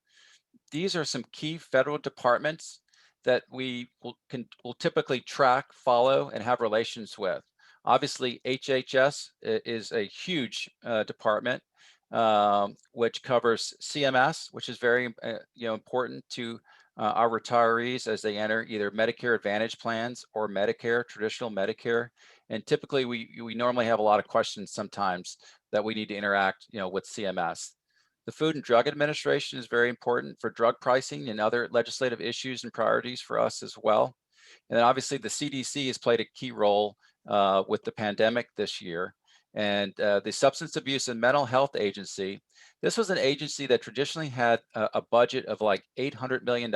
these are some key federal departments that we will typically track, follow, and have relations with. Obviously, HHS is a huge department, which covers CMS, which is very important to our retirees as they enter either Medicare Advantage plans or Medicare, traditional Medicare. And typically, we normally have a lot of questions sometimes that we need to interact with CMS. The Food and Drug Administration is very important for drug pricing and other legislative issues and priorities for us as well. And then obviously the CDC has played a key role with the pandemic this year. And the Substance Abuse and Mental Health Agency, this was an agency that traditionally had a budget of like $800 million.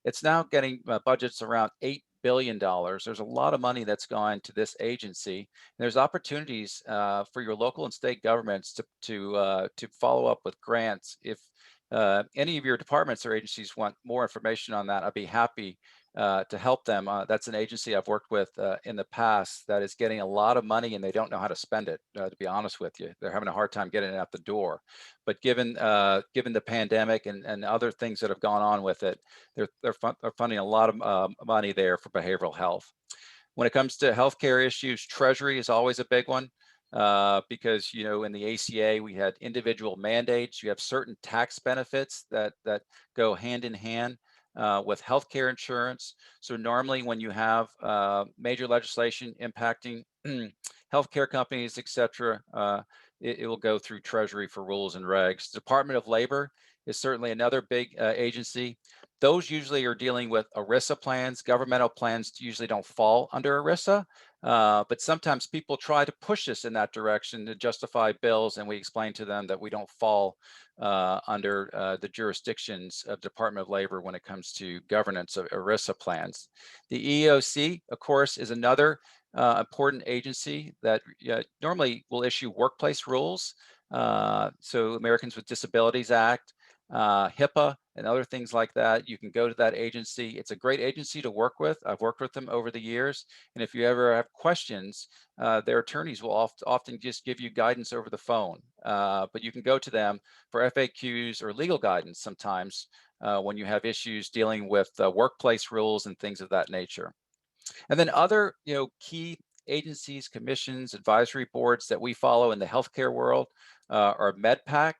It's now getting budgets around $8 billion. There's a lot of money that's gone to this agency. There's opportunities for your local and state governments to follow up with grants. If any of your departments or agencies want more information on that, I'd be happy to help them. That's an agency I've worked with in the past that is getting a lot of money and they don't know how to spend it, to be honest with you. They're having a hard time getting it out the door. But given the pandemic and other things that have gone on with it, they're funding a lot of money there for behavioral health. When it comes to healthcare issues, Treasury is always a big one. Because in the ACA we had individual mandates. You have certain tax benefits that go hand in hand with healthcare insurance. So normally when you have major legislation impacting healthcare companies, etc., it will go through Treasury for rules and regs. Department of Labor is certainly another big agency. Those usually are dealing with ERISA plans. Governmental plans usually don't fall under ERISA, but sometimes people try to push us in that direction to justify bills, and we explain to them that we don't fall under the jurisdictions of Department of Labor when it comes to governance of ERISA plans. The EEOC, of course, is another important agency that normally will issue workplace rules. So Americans with Disabilities Act, HIPAA, and other things like that. You can go to that agency. It's a great agency to work with. I've worked with them over the years. And if you ever have questions, their attorneys will often just give you guidance over the phone. But you can go to them for FAQs or legal guidance sometimes when you have issues dealing with workplace rules and things of that nature. And then other key agencies, commissions, advisory boards that we follow in the healthcare world are MedPAC,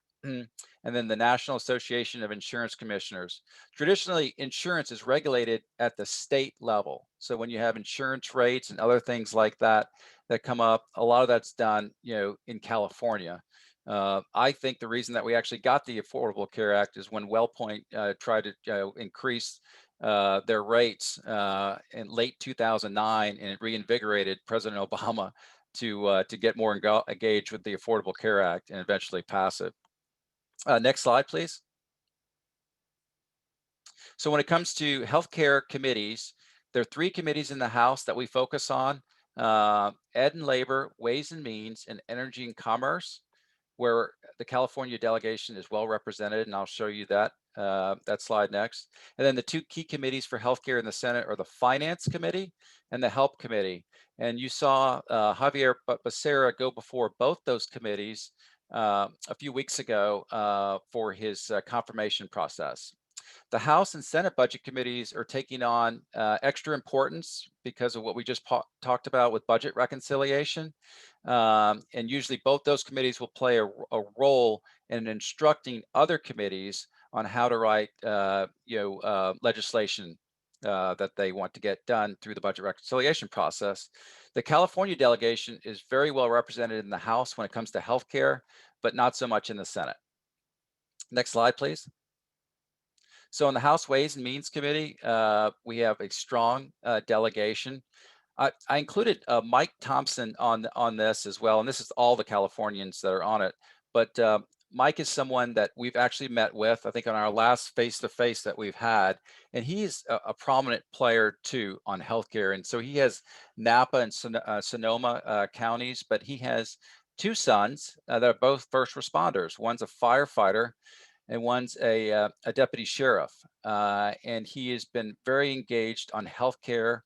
and then the National Association of Insurance Commissioners. Traditionally, insurance is regulated at the state level. So when you have insurance rates and other things like that that come up, a lot of that's done, in California. I think the reason that we actually got the Affordable Care Act is when WellPoint tried to increase their rates in late 2009, and it reinvigorated President Obama to get more engaged with the Affordable Care Act and eventually pass it. Next slide, please. So when it comes to healthcare committees, there are 3 committees in the House that we focus on: Ed and Labor, Ways and Means, and Energy and Commerce, where the California delegation is well represented, and I'll show you that slide next. And then the 2 key committees for healthcare in the Senate are the Finance Committee and the Help Committee. And you saw Javier Becerra go before both those committees a few weeks ago for his confirmation process. The House and Senate budget committees are taking on extra importance because of what we just talked about with budget reconciliation. And usually both those committees will play a role in instructing other committees on how to write legislation that they want to get done through the budget reconciliation process. The California delegation is very well represented in the House when it comes to healthcare, but not so much in the Senate. Next slide, please. So in the House Ways and Means Committee, we have a strong delegation. I included Mike Thompson on this as well, and this is all the Californians that are on it. But Mike is someone that we've actually met with, I think, on our last face-to-face that we've had, and he's a prominent player too on healthcare. And so he has Napa and Sonoma counties, but he has 2 sons that are both first responders. One's a firefighter, and one's a deputy sheriff. And he has been very engaged on healthcare,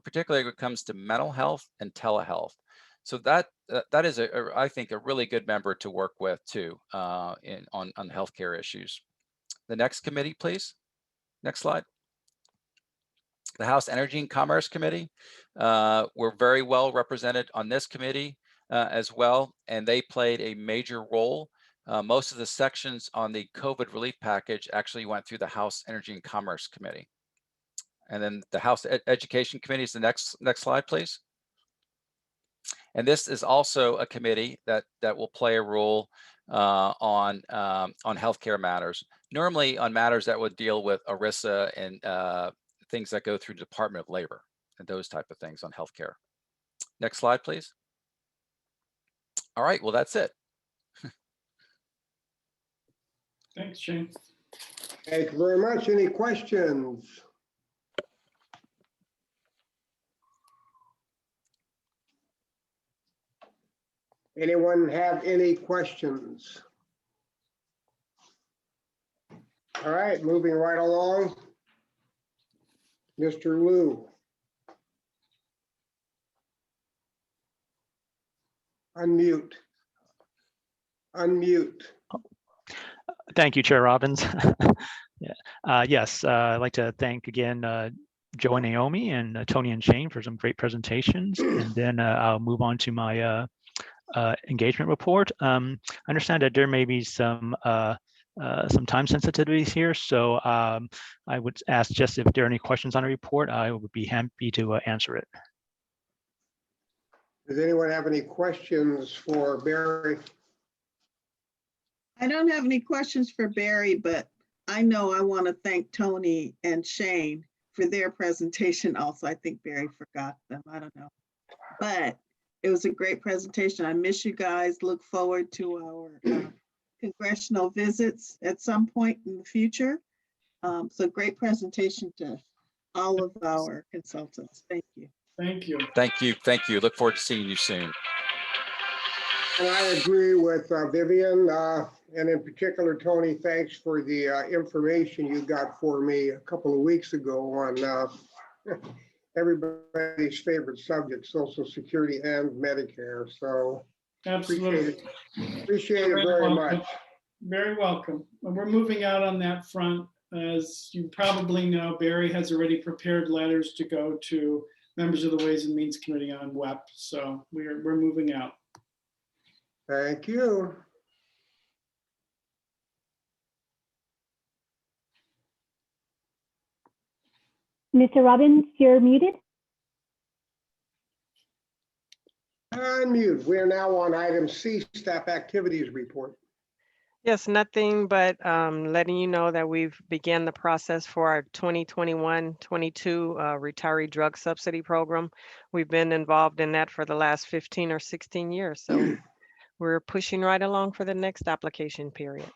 particularly when it comes to mental health and telehealth. So that is, I think, a really good member to work with too on healthcare issues. The next committee, please. Next slide. The House Energy and Commerce Committee were very well represented on this committee as well, and they played a major role. Most of the sections on the COVID relief package actually went through the House Energy and Commerce Committee. And then the House Education Committee is the next slide, please. And this is also a committee that will play a role on healthcare matters. Normally on matters that would deal with ERISA and things that go through the Department of Labor and those type of things on healthcare. Next slide, please. All right, well, that's it. Thanks, Shane. Thank you very much. Any questions? Anyone have any questions? All right, moving right along. Mr. Liu. Unmute. Unmute. Thank you, Chair Robbins. Yeah. Yes, I'd like to thank again Joe and Naomi and Tony and Shane for some great presentations. And then I'll move on to my engagement report. I understand that there may be some time sensitivities here, so I would ask just if there are any questions on the report, I would be happy to answer it. Does anyone have any questions for Barry? I don't have any questions for Barry, but I know I want to thank Tony and Shane for their presentation also. I think Barry forgot them. I don't know. But it was a great presentation. I miss you guys. Look forward to our congressional visits at some point in the future. So great presentation to all of our consultants. Thank you. Thank you. Thank you. Thank you. Look forward to seeing you soon. And I agree with Vivian, and in particular, Tony, thanks for the information you got for me a couple of weeks ago on everybody's favorite subject, Social Security and Medicare. So Absolutely. appreciate it very much. Very welcome. We're moving out on that front. As you probably know, Barry has already prepared letters to go to members of the Ways and Means Committee on WEP. So we're moving out. Thank you. Mr. Robbins, you're muted. Unmute. We are now on item C, staff activities report. Yes, nothing but letting you know that we've began the process for our 2021-22 retiree drug subsidy program. We've been involved in that for the last 15 or 16 years. So we're pushing right along for the next application period.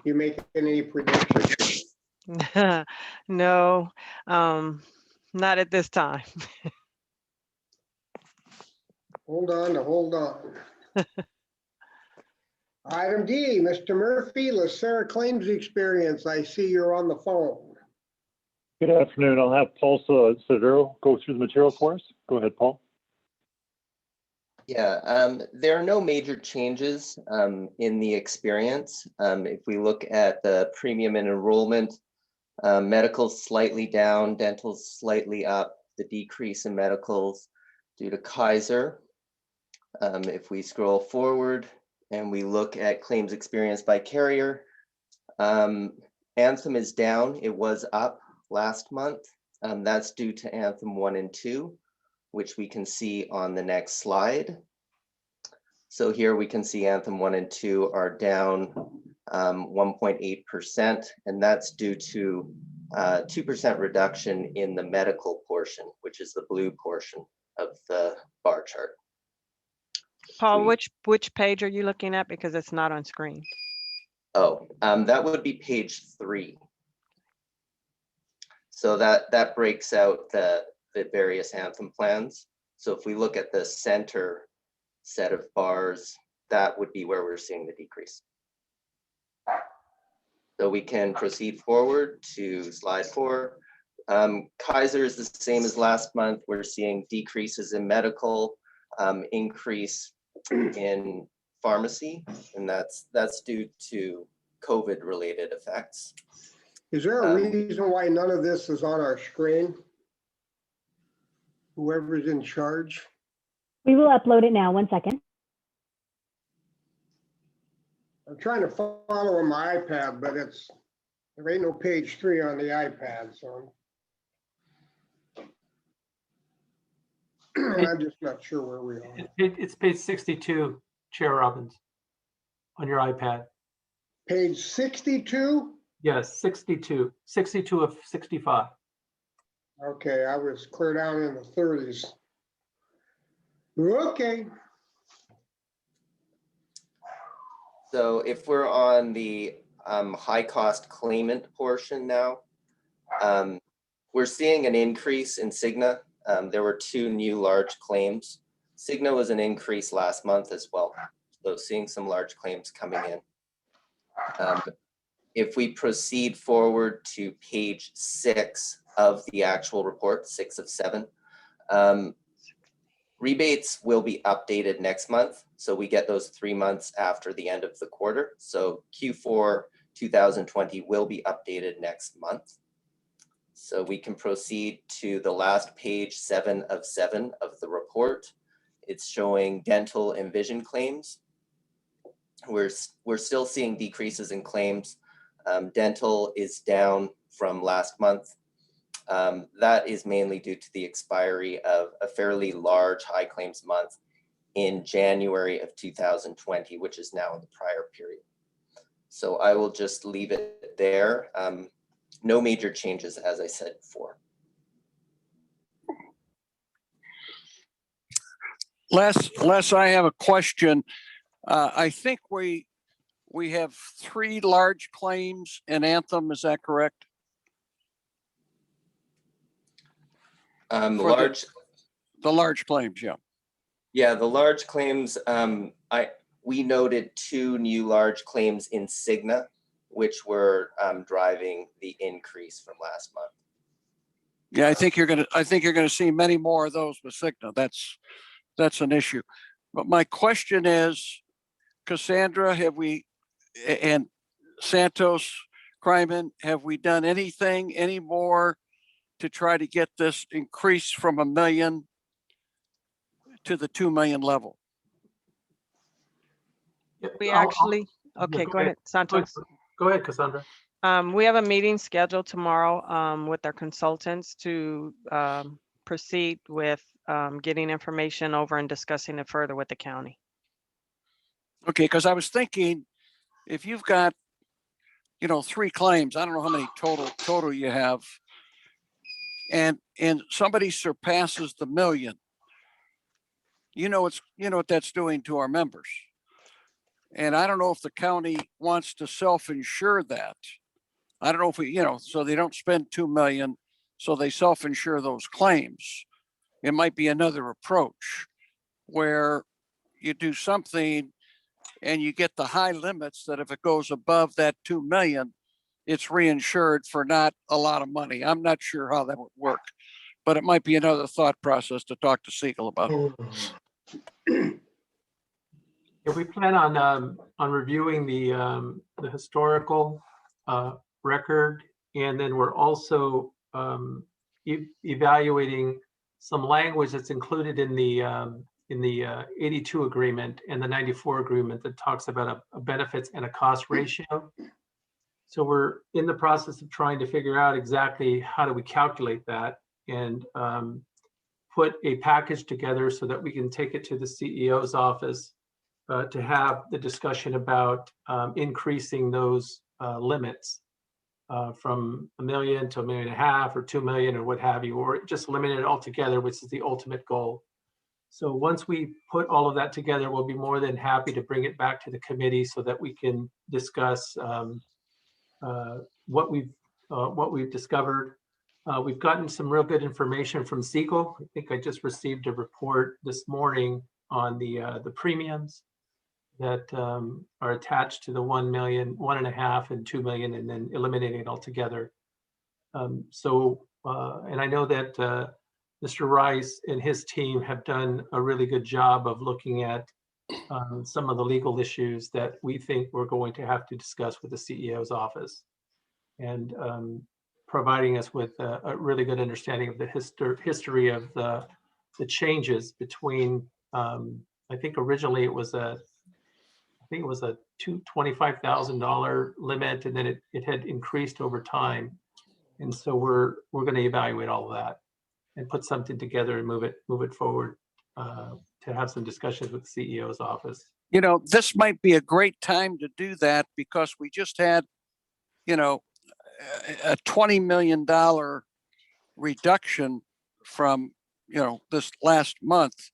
You make any predictions? No, not at this time. Hold on. Item D, Mr. Murphy, LACERA claims experience. I see you're on the phone. Good afternoon. I'll have Paul Sedero go through the material for us. Go ahead, Paul. Yeah, there are no major changes in the experience. If we look at the premium and enrollment, medical's slightly down, dental's slightly up, the decrease in medicals due to Kaiser. If we scroll forward and we look at claims experience by carrier, Anthem is down. It was up last month. That's due to Anthem 1 and 2, which we can see on the next slide. So here we can see Anthem 1 and 2 are down 1.8%, and that's due to 2% reduction in the medical portion, which is the blue portion of the bar chart. Paul, which page are you looking at? Because it's not on screen. Oh, that would be page 3. So that breaks out the various Anthem plans. So if we look at the center set of bars, that would be where we're seeing the decrease. So we can proceed forward to slide 4. Kaiser is the same as last month. We're seeing decreases in medical, increase in pharmacy, and that's due to COVID related effects. Is there a reason why none of this is on our screen? Whoever's in charge? We will upload it now. 1 second. I'm trying to follow on my iPad, but there ain't no page 3 on the iPad, so I'm just not sure where we are. It's page 62, Chair Robbins, on your iPad. Page 62? Yes, 62 of 65. Okay, I was clear down in the 30s. Okay. So if we're on the high cost claimant portion now, we're seeing an increase in Cigna. There were 2 new large claims. Cigna was an increase last month as well. So seeing some large claims coming in. If we proceed forward to page 6 of the actual report, 6 of 7, rebates will be updated next month. So we get those 3 months after the end of the quarter. So Q4 2020 will be updated next month. So we can proceed to the last page, 7 of 7 of the report. It's showing dental and vision claims. We're still seeing decreases in claims. Dental is down from last month. That is mainly due to the expiry of a fairly large high claims month in January of 2020, which is now in the prior period. So I will just leave it there. No major changes, as I said before. Les, I have a question. I think we have 3 large claims in Anthem. Is that correct? The large claims, yeah. Yeah, the large claims. We noted 2 new large claims in Cigna, which were driving the increase from last month. Yeah, I think you're gonna see many more of those with Cigna. That's an issue. But my question is, Cassandra, and Santos, Kryman, have we done anything anymore to try to get this increase from $1 million to the 2 million level? We actually, okay, go ahead, Santos. Go ahead, Cassandra. We have a meeting scheduled tomorrow with our consultants to proceed with getting information over and discussing it further with the county. Okay, because I was thinking, if you've got, 3 claims, I don't know how many total you have, and somebody surpasses the $1 million, what that's doing to our members. And I don't know if the county wants to self-insure that. I don't know if we, so they don't spend 2 million, so they self-insure those claims. It might be another approach where you do something and you get the high limits that if it goes above that 2 million, it's reinsured for not a lot of money. I'm not sure how that would work, but it might be another thought process to talk to Siegel about. Yeah, we plan on reviewing the historical record, and then we're also evaluating some language that's included in the 82 agreement and the 94 agreement that talks about a benefits and a cost ratio. So we're in the process of trying to figure out exactly how do we calculate that and put a package together so that we can take it to the CEO's office to have the discussion about increasing those limits from $1 million to $1.5 million or 2 million or what have you, or just eliminate it altogether, which is the ultimate goal. So once we put all of that together, we'll be more than happy to bring it back to the committee so that we can discuss what we've discovered. We've gotten some real good information from Siegel. I think I just received a report this morning on the premiums that are attached to the 1 million, 1.5 and 2 million, and then eliminating it altogether. And I know that Mr. Rice and his team have done a really good job of looking at some of the legal issues that we think we're going to have to discuss with the CEO's office. and providing us with a really good understanding of the history of the changes between, I think originally it was a $25,000 limit, and then it had increased over time. And so we're going to evaluate all of that and put something together and move it forward to have some discussions with the CEO's office. You know, this might be a great time to do that because we just had, you know, a $20 million reduction from, you know, this last month,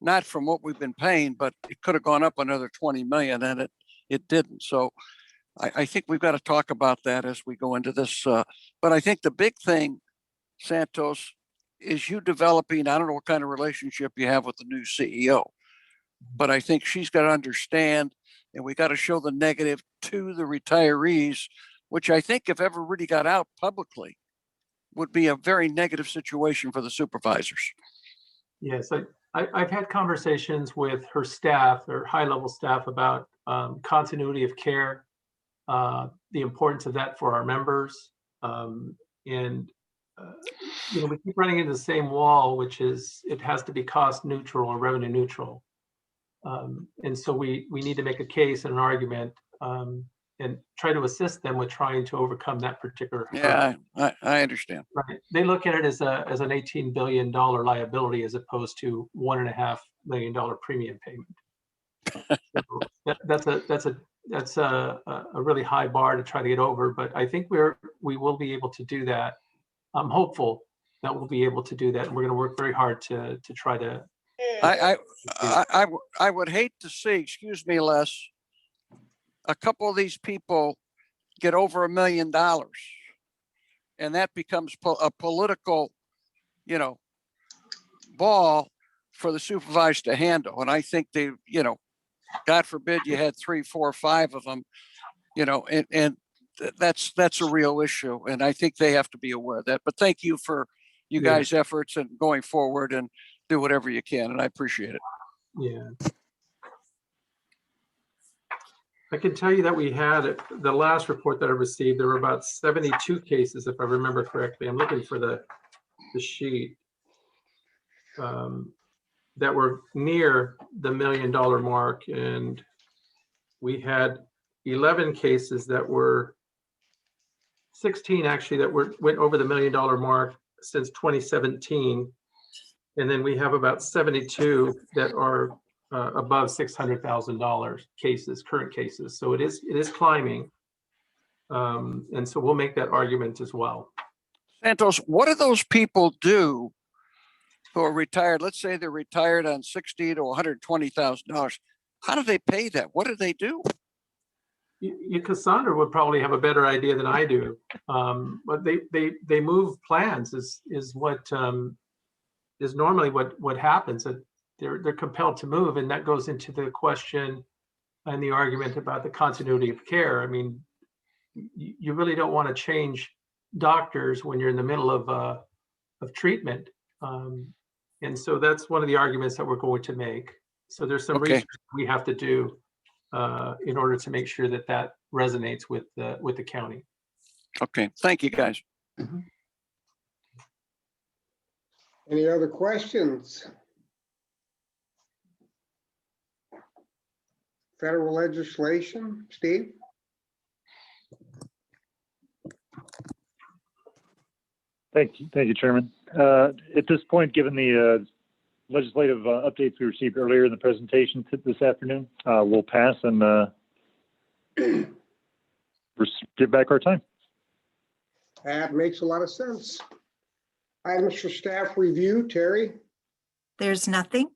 not from what we've been paying, but it could have gone up another 20 million and it didn't. So I think we've got to talk about that as we go into this. But I think the big thing, Santos, is you developing, I don't know what kind of relationship you have with the new CEO, but I think she's got to understand, and we got to show the negative to the retirees, which I think if ever really got out publicly, would be a very negative situation for the supervisors. Yes, I've had conversations with her staff, her high-level staff, about continuity of care, the importance of that for our members. You know, we keep running into the same wall, which is it has to be cost neutral or revenue neutral. And so we need to make a case and an argument and try to assist them with trying to overcome that particular hurdle. Yeah, I understand. Right. They look at it as an $18 billion liability as opposed to $1.5 million premium payment. So that's a really high bar to try to get over, but I think we will be able to do that. I'm hopeful that we'll be able to do that, and we're going to work very hard to try to. I would hate to see, excuse me, Les, a couple of these people get over $1 million, and that becomes a political, you know, ball for the supervisor to handle. And I think they, you know, God forbid you had 3, 4, 5 of them, you know, and that's a real issue. And I think they have to be aware of that. But thank you for you guys' efforts and going forward and do whatever you can. And I appreciate it. Yeah. I can tell you that we had the last report that I received, there were about 72 cases, if I remember correctly. I'm looking for the sheet that were near the $1 million mark. And we had 11 cases that were 16 actually that went over the $1 million mark since 2017. And then we have about 72 that are above $600,000 cases, current cases. So it is climbing. And so we'll make that argument as well. Santos, what do those people do who are retired? Let's say they're retired on $60,000 to $120,000. How do they pay that? What do they do? Cassandra would probably have a better idea than I do. But they move plans is what is normally what happens. That they're compelled to move, and that goes into the question and the argument about the continuity of care. I mean, you really don't want to change doctors when you're in the middle of treatment, and so that's one of the arguments that we're going to make. So there's some research we have to do in order to make sure that that resonates with the county. Okay, thank you, guys. Mm-hmm. Any other questions? Federal legislation, Steve? Thank you, Chairman. At this point, given the legislative updates we received earlier in the presentation this afternoon, we'll pass and give back our time. That makes a lot of sense. Items for staff review, Terry? There's nothing.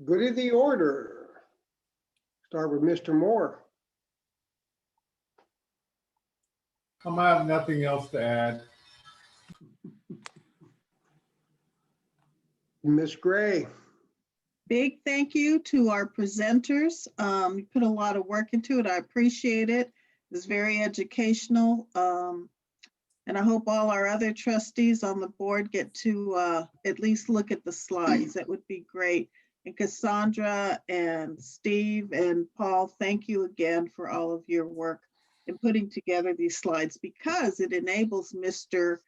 Good of the order. Start with Mr. Moore. I have nothing else to add. Ms. Gray. Big thank you to our presenters. You put a lot of work into it. I appreciate it. It's very educational. And I hope all our other trustees on the board get to at least look at the slides. That would be great. And Cassandra and Steve and Paul, thank you again for all of your work in putting together these slides because it enables Mr.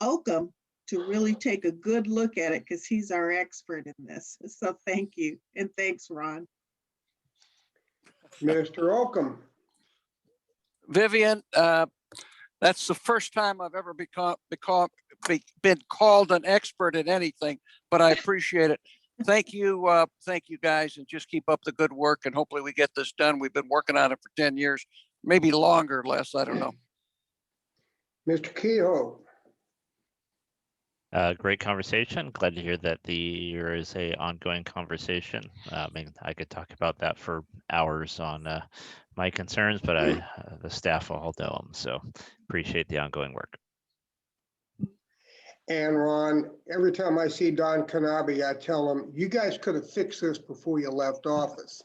Oakham to really take a good look at it because he's our expert in this. So thank you. And thanks, Ron. Mr. Oakham. Vivian, that's the first time I've ever been called an expert at anything, but I appreciate it. Thank you guys, and just keep up the good work, and hopefully we get this done. We've been working on it for 10 years, maybe longer, Les, I don't know. Mr. Kehoe. Great conversation. Glad to hear that there is a ongoing conversation. I mean, I could talk about that for hours on my concerns, but the staff all know them. So appreciate the ongoing work. And Ron, every time I see Don Kanabe, I tell him, you guys could have fixed this before you left office.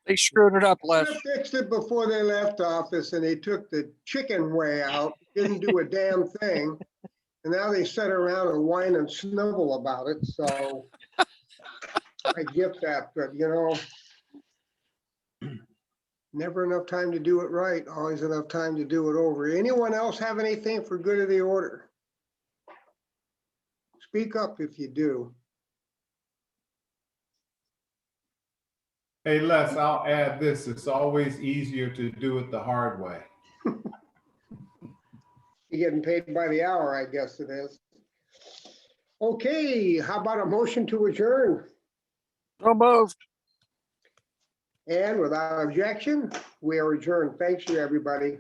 They screwed it up, Les. They fixed it before they left office, and they took the chicken way out, didn't do a damn thing. And now they sit around and whine and snivel about it. So I get that, but never enough time to do it right. Always enough time to do it over. Anyone else have anything for good of the order? Speak up if you do. Hey, Les, I'll add this. It's always easier to do it the hard way. You're getting paid by the hour, I guess it is. Okay, how about a motion to adjourn? So moved. And without objection, we are adjourned. Thanks you, everybody.